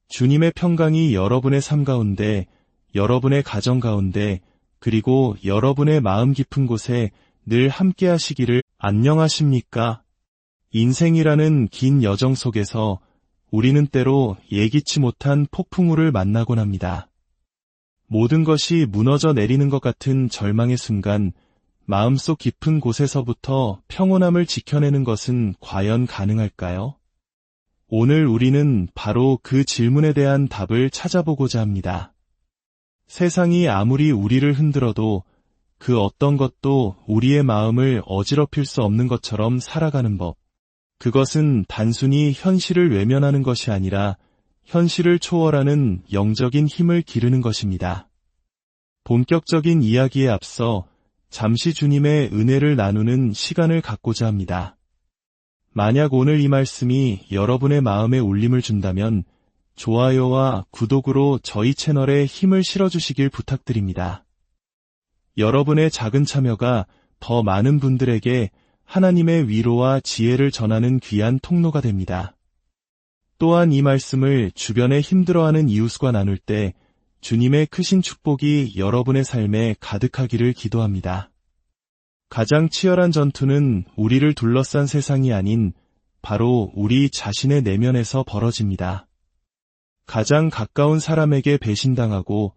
주님의 평강이 여러분의 삶 가운데, 여러분의 가정 가운데, 그리고 여러분의 마음 깊은 곳에 늘 함께 하시기를. 안녕하십니까? 인생이라는 긴 여정 속에서 우리는 때로 예기치 못한 폭풍우를 만나곤 합니다. 모든 것이 무너져 내리는 것 같은 절망의 순간, 마음속 깊은 곳에서부터 평온함을 지켜내는 것은 과연 가능할까요? 오늘 우리는 바로 그 질문에 대한 답을 찾아보고자 합니다. 세상이 아무리 우리를 흔들어도 그 어떤 것도 우리의 마음을 어지럽힐 수 없는 것처럼 살아가는 법. 그것은 단순히 현실을 외면하는 것이 아니라 현실을 초월하는 영적인 힘을 기르는 것입니다. 본격적인 이야기에 앞서 잠시 주님의 은혜를 나누는 시간을 갖고자 합니다. 만약 오늘 이 말씀이 여러분의 마음에 울림을 준다면 좋아요와 구독으로 저희 채널에 힘을 실어주시길 부탁드립니다. 여러분의 작은 참여가 더 많은 분들에게 하나님의 위로와 지혜를 전하는 귀한 통로가 됩니다. 또한 이 말씀을 주변에 힘들어하는 이웃과 나눌 때 주님의 크신 축복이 여러분의 삶에 가득하기를 기도합니다. 가장 치열한 전투는 우리를 둘러싼 세상이 아닌 바로 우리 자신의 내면에서 벌어집니다. 가장 가까운 사람에게 배신당하고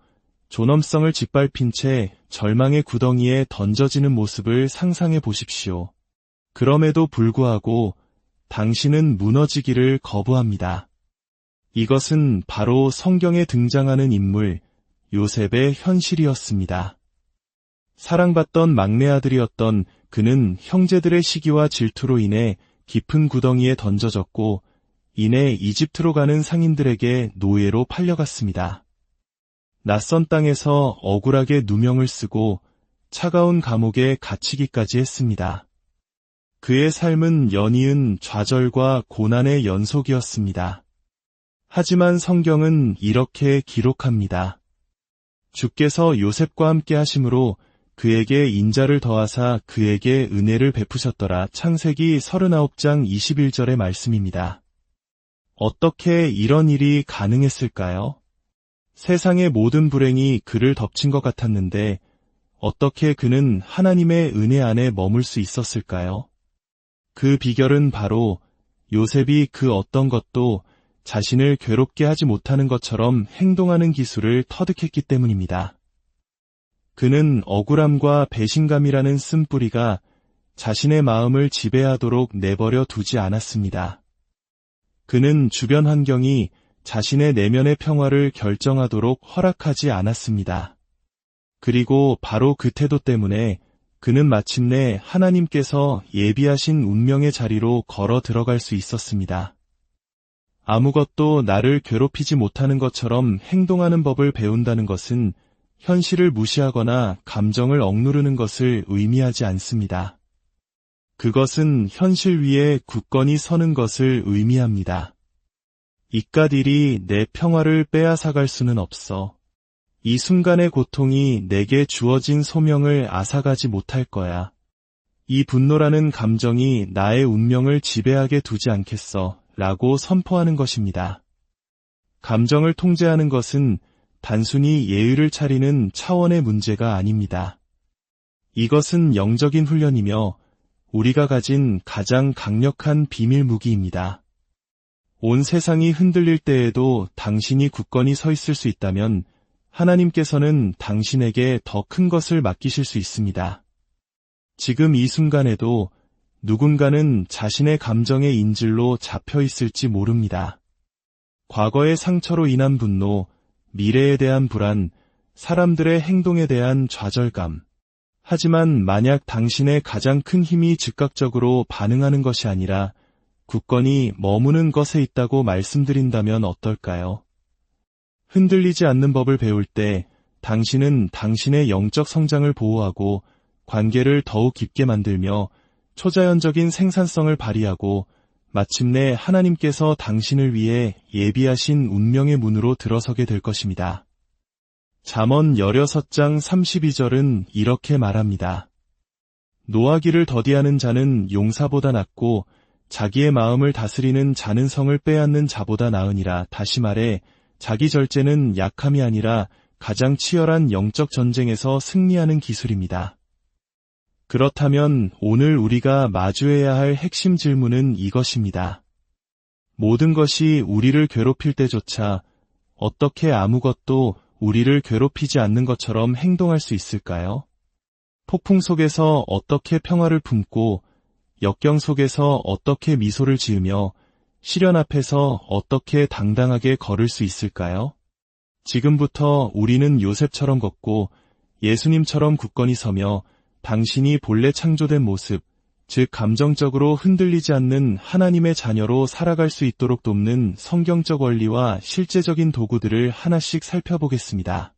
존엄성을 짓밟힌 채 절망의 구덩이에 던져지는 모습을 상상해 보십시오. 그럼에도 불구하고 당신은 무너지기를 거부합니다. 이것은 바로 성경에 등장하는 인물 요셉의 현실이었습니다. 사랑받던 막내 아들이었던 그는 형제들의 시기와 질투로 인해 깊은 구덩이에 던져졌고 이내 이집트로 가는 상인들에게 노예로 팔려갔습니다. 낯선 땅에서 억울하게 누명을 쓰고 차가운 감옥에 갇히기까지 했습니다. 그의 삶은 연이은 좌절과 고난의 연속이었습니다. 하지만 성경은 이렇게 기록합니다. 주께서 요셉과 함께 하심으로 그에게 인자를 더하사 그에게 은혜를 베푸셨더라. 창세기 39장 21절의 말씀입니다. 어떻게 이런 일이 가능했을까요? 세상의 모든 불행이 그를 덮친 것 같았는데 어떻게 그는 하나님의 은혜 안에 머물 수 있었을까요? 그 비결은 바로 요셉이 그 어떤 것도 자신을 괴롭게 하지 못하는 것처럼 행동하는 기술을 터득했기 때문입니다. 그는 억울함과 배신감이라는 쓴뿌리가 자신의 마음을 지배하도록 내버려 두지 않았습니다. 그는 주변 환경이 자신의 내면의 평화를 결정하도록 허락하지 않았습니다. 그리고 바로 그 태도 때문에 그는 마침내 하나님께서 예비하신 운명의 자리로 걸어 들어갈 수 있었습니다. 아무것도 나를 괴롭히지 못하는 것처럼 행동하는 법을 배운다는 것은 현실을 무시하거나 감정을 억누르는 것을 의미하지 않습니다. 그것은 현실 위에 굳건히 서는 것을 의미합니다. 이깟 일이 내 평화를 빼앗아갈 수는 없어. 이 순간의 고통이 내게 주어진 소명을 앗아가지 못할 거야. 이 분노라는 감정이 나의 운명을 지배하게 두지 않겠어 라고 선포하는 것입니다. 감정을 통제하는 것은 단순히 예의를 차리는 차원의 문제가 아닙니다. 이것은 영적인 훈련이며 우리가 가진 가장 강력한 비밀 무기입니다. 온 세상이 흔들릴 때에도 당신이 굳건히 서 있을 수 있다면 하나님께서는 당신에게 더 큰 것을 맡기실 수 있습니다. 지금 이 순간에도 누군가는 자신의 감정의 인질로 잡혀 있을지 모릅니다. 과거의 상처로 인한 분노, 미래에 대한 불안, 사람들의 행동에 대한 좌절감. 하지만 만약 당신의 가장 큰 힘이 즉각적으로 반응하는 것이 아니라 굳건히 머무는 것에 있다고 말씀드린다면 어떨까요? 흔들리지 않는 법을 배울 때 당신은 당신의 영적 성장을 보호하고 관계를 더욱 깊게 만들며 초자연적인 생산성을 발휘하고 마침내 하나님께서 당신을 위해 예비하신 운명의 문으로 들어서게 될 것입니다. 잠언 16장 32절은 이렇게 말합니다. 노하기를 더디하는 자는 용사보다 낫고 자기의 마음을 다스리는 자는 성을 빼앗는 자보다 나으니라. 다시 말해 자기 절제는 약함이 아니라 가장 치열한 영적 전쟁에서 승리하는 기술입니다. 그렇다면 오늘 우리가 마주해야 할 핵심 질문은 이것입니다. 모든 것이 우리를 괴롭힐 때조차 어떻게 아무것도 우리를 괴롭히지 않는 것처럼 행동할 수 있을까요? 폭풍 속에서 어떻게 평화를 품고 역경 속에서 어떻게 미소를 지으며 시련 앞에서 어떻게 당당하게 걸을 수 있을까요? 지금부터 우리는 요셉처럼 걷고 예수님처럼 굳건히 서며 당신이 본래 창조된 모습, 즉 감정적으로 흔들리지 않는 하나님의 자녀로 살아갈 수 있도록 돕는 성경적 원리와 실제적인 도구들을 하나씩 살펴보겠습니다.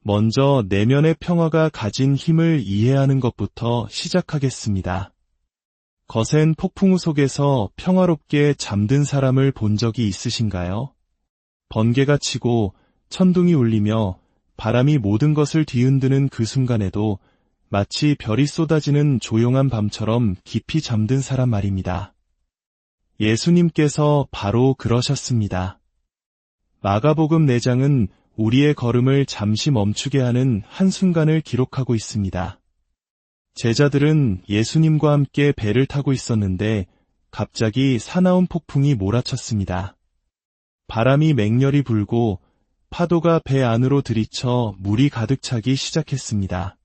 먼저 내면의 평화가 가진 힘을 이해하는 것부터 시작하겠습니다. 거센 폭풍우 속에서 평화롭게 잠든 사람을 본 적이 있으신가요? 번개가 치고 천둥이 울리며 바람이 모든 것을 뒤흔드는 그 순간에도 마치 별이 쏟아지는 조용한 밤처럼 깊이 잠든 사람 말입니다. 예수님께서 바로 그러셨습니다. 마가복음 4장은 우리의 걸음을 잠시 멈추게 하는 한순간을 기록하고 있습니다. 제자들은 예수님과 함께 배를 타고 있었는데 갑자기 사나운 폭풍이 몰아쳤습니다. 바람이 맹렬히 불고 파도가 배 안으로 들이쳐 물이 가득 차기 시작했습니다.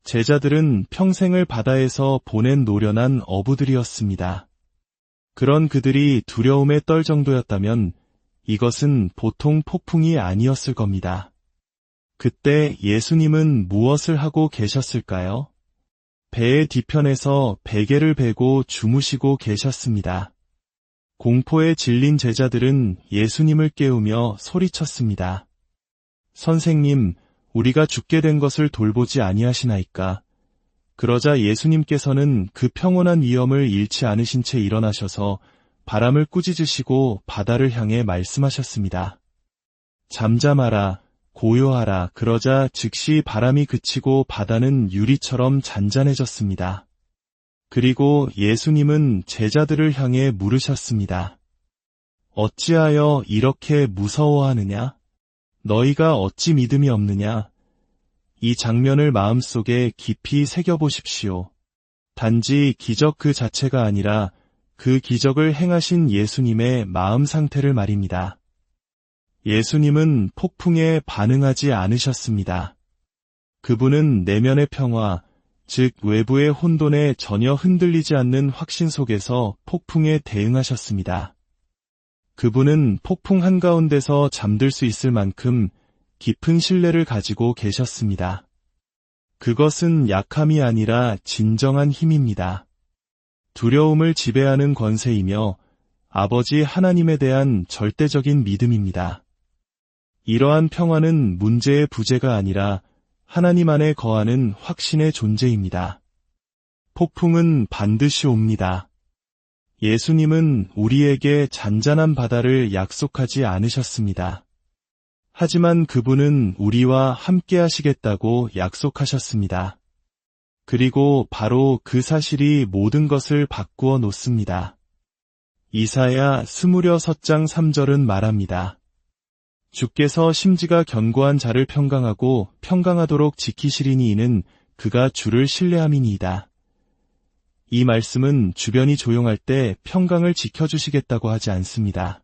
제자들은 평생을 바다에서 보낸 노련한 어부들이었습니다. 그런 그들이 두려움에 떨 정도였다면 이것은 보통 폭풍이 아니었을 겁니다. 그때 예수님은 무엇을 하고 계셨을까요? 배의 뒤편에서 베개를 베고 주무시고 계셨습니다. 공포에 질린 제자들은 예수님을 깨우며 소리쳤습니다. 선생님, 우리가 죽게 된 것을 돌보지 아니하시나이까. 그러자 예수님께서는 그 평온한 위엄을 잃지 않으신 채 일어나셔서 바람을 꾸짖으시고 바다를 향해 말씀하셨습니다. 잠잠하라, 고요하라. 그러자 즉시 바람이 그치고 바다는 유리처럼 잔잔해졌습니다. 그리고 예수님은 제자들을 향해 물으셨습니다. 어찌하여 이렇게 무서워하느냐? 너희가 어찌 믿음이 없느냐? 이 장면을 마음속에 깊이 새겨보십시오. 단지 기적 그 자체가 아니라 그 기적을 행하신 예수님의 마음 상태를 말입니다. 예수님은 폭풍에 반응하지 않으셨습니다. 그분은 내면의 평화, 즉 외부의 혼돈에 전혀 흔들리지 않는 확신 속에서 폭풍에 대응하셨습니다. 그분은 폭풍 한가운데서 잠들 수 있을 만큼 깊은 신뢰를 가지고 계셨습니다. 그것은 약함이 아니라 진정한 힘입니다. 두려움을 지배하는 권세이며 아버지 하나님에 대한 절대적인 믿음입니다. 이러한 평화는 문제의 부재가 아니라 하나님 안에 거하는 확신의 존재입니다. 폭풍은 반드시 옵니다. 예수님은 우리에게 잔잔한 바다를 약속하지 않으셨습니다. 하지만 그분은 우리와 함께 하시겠다고 약속하셨습니다. 그리고 바로 그 사실이 모든 것을 바꾸어 놓습니다. 이사야 26장 3절은 말합니다. 주께서 심지가 견고한 자를 평강하고 평강하도록 지키시리니 이는 그가 주를 신뢰함이니이다. 이 말씀은 주변이 조용할 때 평강을 지켜주시겠다고 하지 않습니다.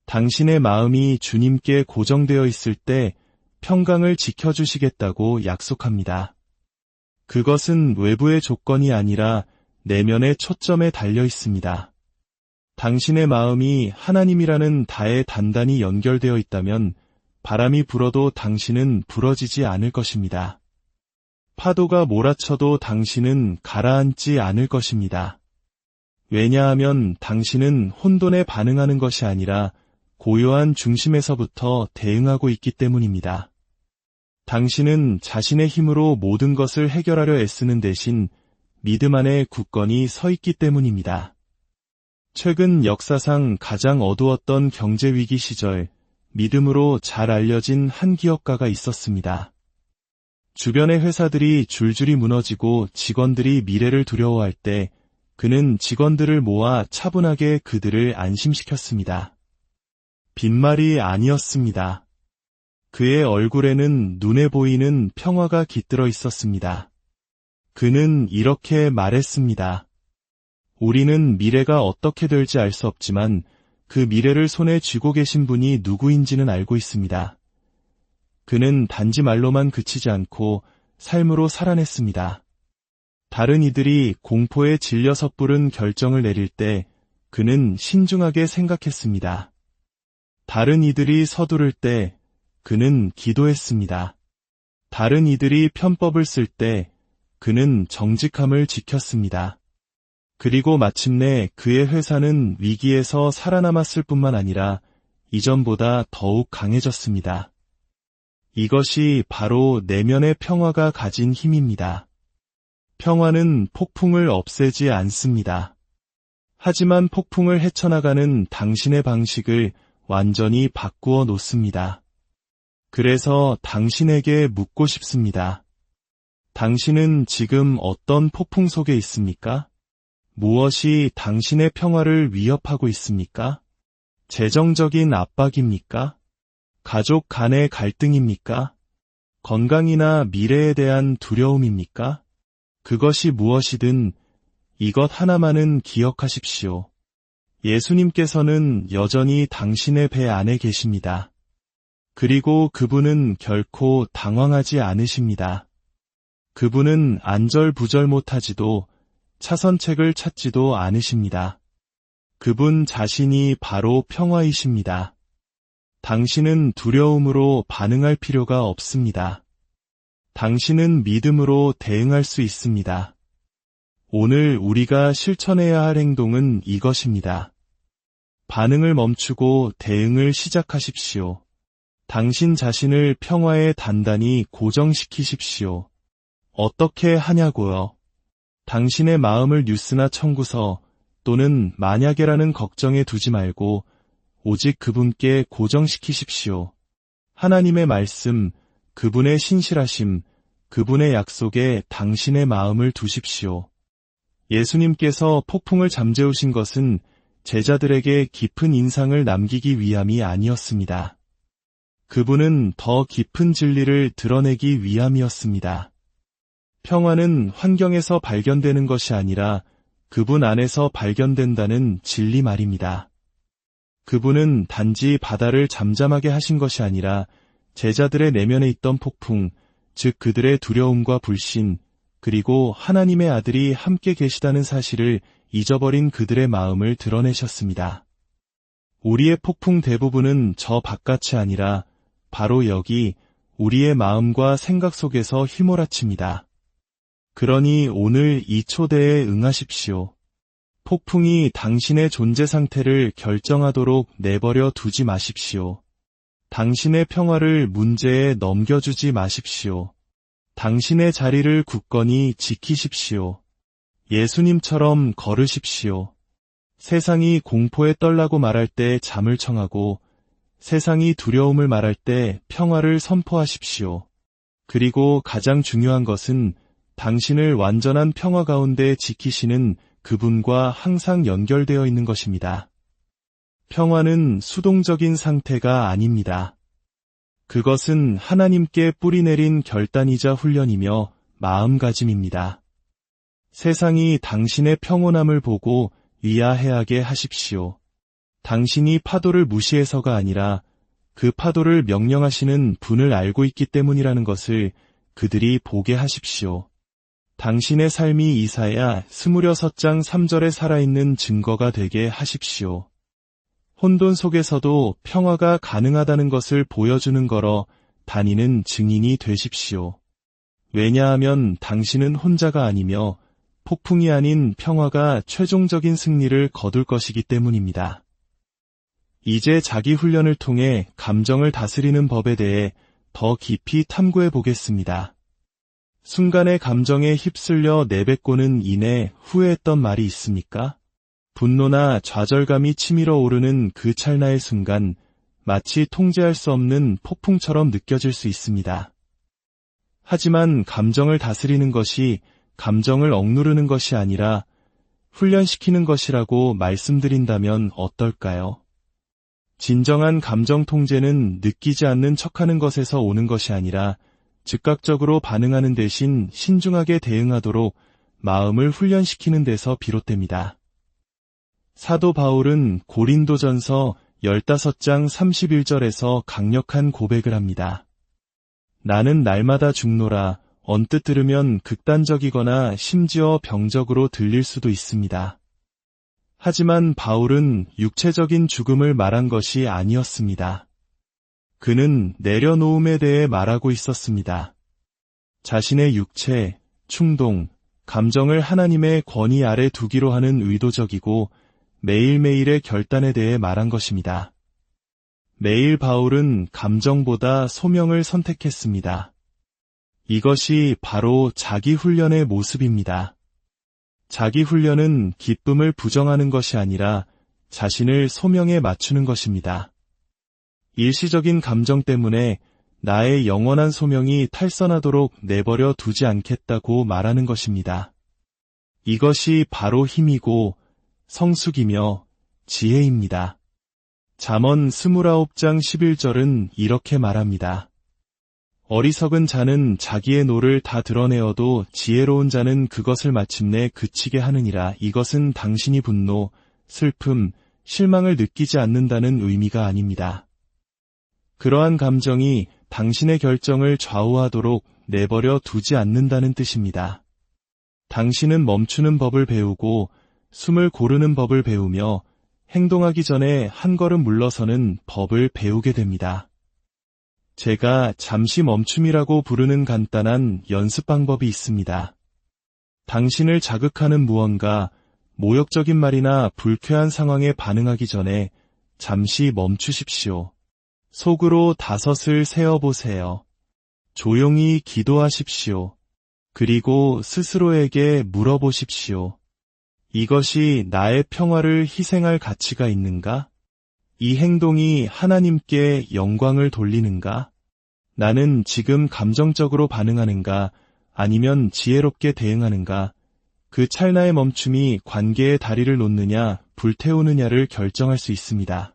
당신의 마음이 주님께 고정되어 있을 때 평강을 지켜주시겠다고 약속합니다. 그것은 외부의 조건이 아니라 내면의 초점에 달려 있습니다. 당신의 마음이 하나님이라는 다에 단단히 연결되어 있다면 바람이 불어도 당신은 부러지지 않을 것입니다. 파도가 몰아쳐도 당신은 가라앉지 않을 것입니다. 왜냐하면 당신은 혼돈에 반응하는 것이 아니라 고요한 중심에서부터 대응하고 있기 때문입니다. 당신은 자신의 힘으로 모든 것을 해결하려 애쓰는 대신 믿음 안에 굳건히 서 있기 때문입니다. 최근 역사상 가장 어두웠던 경제위기 시절, 믿음으로 잘 알려진 한 기업가가 있었습니다. 주변의 회사들이 줄줄이 무너지고 직원들이 미래를 두려워할 때 그는 직원들을 모아 차분하게 그들을 안심시켰습니다. 빈말이 아니었습니다. 그의 얼굴에는 눈에 보이는 평화가 깃들어 있었습니다. 그는 이렇게 말했습니다. 우리는 미래가 어떻게 될지 알 수 없지만 그 미래를 손에 쥐고 계신 분이 누구인지는 알고 있습니다. 그는 단지 말로만 그치지 않고 삶으로 살아냈습니다. 다른 이들이 공포에 질려 섣부른 결정을 내릴 때 그는 신중하게 생각했습니다. 다른 이들이 서두를 때 그는 기도했습니다. 다른 이들이 편법을 쓸 때 그는 정직함을 지켰습니다. 그리고 마침내 그의 회사는 위기에서 살아남았을 뿐만 아니라 이전보다 더욱 강해졌습니다. 이것이 바로 내면의 평화가 가진 힘입니다. 평화는 폭풍을 없애지 않습니다. 하지만 폭풍을 헤쳐나가는 당신의 방식을 완전히 바꾸어 놓습니다. 그래서 당신에게 묻고 싶습니다. 당신은 지금 어떤 폭풍 속에 있습니까? 무엇이 당신의 평화를 위협하고 있습니까? 재정적인 압박입니까? 가족 간의 갈등입니까? 건강이나 미래에 대한 두려움입니까? 그것이 무엇이든 이것 하나만은 기억하십시오. 예수님께서는 여전히 당신의 배 안에 계십니다. 그리고 그분은 결코 당황하지 않으십니다. 그분은 안절부절 못하지도 차선책을 찾지도 않으십니다. 그분 자신이 바로 평화이십니다. 당신은 두려움으로 반응할 필요가 없습니다. 당신은 믿음으로 대응할 수 있습니다. 오늘 우리가 실천해야 할 행동은 이것입니다. 반응을 멈추고 대응을 시작하십시오. 당신 자신을 평화에 단단히 고정시키십시오. 어떻게 하냐고요? 당신의 마음을 뉴스나 청구서 또는 만약에라는 걱정에 두지 말고 오직 그분께 고정시키십시오. 하나님의 말씀, 그분의 신실하심, 그분의 약속에 당신의 마음을 두십시오. 예수님께서 폭풍을 잠재우신 것은 제자들에게 깊은 인상을 남기기 위함이 아니었습니다. 그분은 더 깊은 진리를 드러내기 위함이었습니다. 평화는 환경에서 발견되는 것이 아니라 그분 안에서 발견된다는 진리 말입니다. 그분은 단지 바다를 잠잠하게 하신 것이 아니라 제자들의 내면에 있던 폭풍, 즉 그들의 두려움과 불신, 그리고 하나님의 아들이 함께 계시다는 사실을 잊어버린 그들의 마음을 드러내셨습니다. 우리의 폭풍 대부분은 저 바깥이 아니라 바로 여기 우리의 마음과 생각 속에서 휘몰아칩니다. 그러니 오늘 이 초대에 응하십시오. 폭풍이 당신의 존재 상태를 결정하도록 내버려 두지 마십시오. 당신의 평화를 문제에 넘겨주지 마십시오. 당신의 자리를 굳건히 지키십시오. 예수님처럼 걸으십시오. 세상이 공포에 떨라고 말할 때 잠을 청하고 세상이 두려움을 말할 때 평화를 선포하십시오. 그리고 가장 중요한 것은 당신을 완전한 평화 가운데 지키시는 그분과 항상 연결되어 있는 것입니다. 평화는 수동적인 상태가 아닙니다. 그것은 하나님께 뿌리내린 결단이자 훈련이며 마음가짐입니다. 세상이 당신의 평온함을 보고 의아해하게 하십시오. 당신이 파도를 무시해서가 아니라 그 파도를 명령하시는 분을 알고 있기 때문이라는 것을 그들이 보게 하십시오. 당신의 삶이 이사야 26장 3절에 살아있는 증거가 되게 하십시오. 혼돈 속에서도 평화가 가능하다는 것을 보여주는 거러 다니는 증인이 되십시오. 왜냐하면 당신은 혼자가 아니며 폭풍이 아닌 평화가 최종적인 승리를 거둘 것이기 때문입니다. 이제 자기 훈련을 통해 감정을 다스리는 법에 대해 더 깊이 탐구해 보겠습니다. 순간의 감정에 휩쓸려 내뱉고는 이내 후회했던 말이 있습니까? 분노나 좌절감이 치밀어 오르는 그 찰나의 순간 마치 통제할 수 없는 폭풍처럼 느껴질 수 있습니다. 하지만 감정을 다스리는 것이 감정을 억누르는 것이 아니라 훈련시키는 것이라고 말씀드린다면 어떨까요? 진정한 감정 통제는 느끼지 않는 척하는 것에서 오는 것이 아니라 즉각적으로 반응하는 대신 신중하게 대응하도록 마음을 훈련시키는 데서 비롯됩니다. 사도 바울은 고린도전서 15장 31절에서 강력한 고백을 합니다. 나는 날마다 죽노라. 언뜻 들으면 극단적이거나 심지어 병적으로 들릴 수도 있습니다. 하지만 바울은 육체적인 죽음을 말한 것이 아니었습니다. 그는 내려놓음에 대해 말하고 있었습니다. 자신의 육체, 충동, 감정을 하나님의 권위 아래 두기로 하는 의도적이고 매일매일의 결단에 대해 말한 것입니다. 매일 바울은 감정보다 소명을 선택했습니다. 이것이 바로 자기 훈련의 모습입니다. 자기 훈련은 기쁨을 부정하는 것이 아니라 자신을 소명에 맞추는 것입니다. 일시적인 감정 때문에 나의 영원한 소명이 탈선하도록 내버려 두지 않겠다고 말하는 것입니다. 이것이 바로 힘이고 성숙이며 지혜입니다. 잠언 29장 11절은 이렇게 말합니다. 어리석은 자는 자기의 노를 다 드러내어도 지혜로운 자는 그것을 마침내 그치게 하느니라. 이것은 당신이 분노, 슬픔, 실망을 느끼지 않는다는 의미가 아닙니다. 그러한 감정이 당신의 결정을 좌우하도록 내버려 두지 않는다는 뜻입니다. 당신은 멈추는 법을 배우고 숨을 고르는 법을 배우며 행동하기 전에 한 걸음 물러서는 법을 배우게 됩니다. 제가 잠시 멈춤이라고 부르는 간단한 연습 방법이 있습니다. 당신을 자극하는 무언가, 모욕적인 말이나 불쾌한 상황에 반응하기 전에 잠시 멈추십시오. 속으로 5을 세어보세요. 조용히 기도하십시오. 그리고 스스로에게 물어보십시오. 이것이 나의 평화를 희생할 가치가 있는가? 이 행동이 하나님께 영광을 돌리는가? 나는 지금 감정적으로 반응하는가? 아니면 지혜롭게 대응하는가? 그 찰나의 멈춤이 관계의 다리를 놓느냐, 불태우느냐를 결정할 수 있습니다.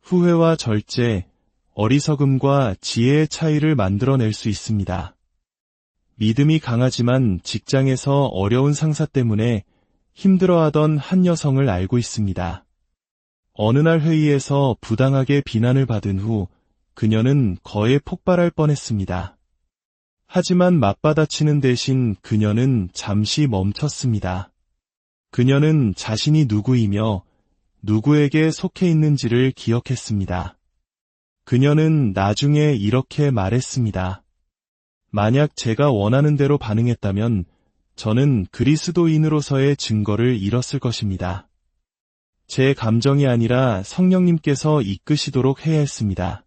후회와 절제, 어리석음과 지혜의 차이를 만들어낼 수 있습니다. 믿음이 강하지만 직장에서 어려운 상사 때문에 힘들어하던 한 여성을 알고 있습니다. 어느 날 회의에서 부당하게 비난을 받은 후 그녀는 거에 폭발할 뻔했습니다. 하지만 맞받아치는 대신 그녀는 잠시 멈췄습니다. 그녀는 자신이 누구이며 누구에게 속해 있는지를 기억했습니다. 그녀는 나중에 이렇게 말했습니다. 만약 제가 원하는 대로 반응했다면 저는 그리스도인으로서의 증거를 잃었을 것입니다. 제 감정이 아니라 성령님께서 이끄시도록 해야 했습니다.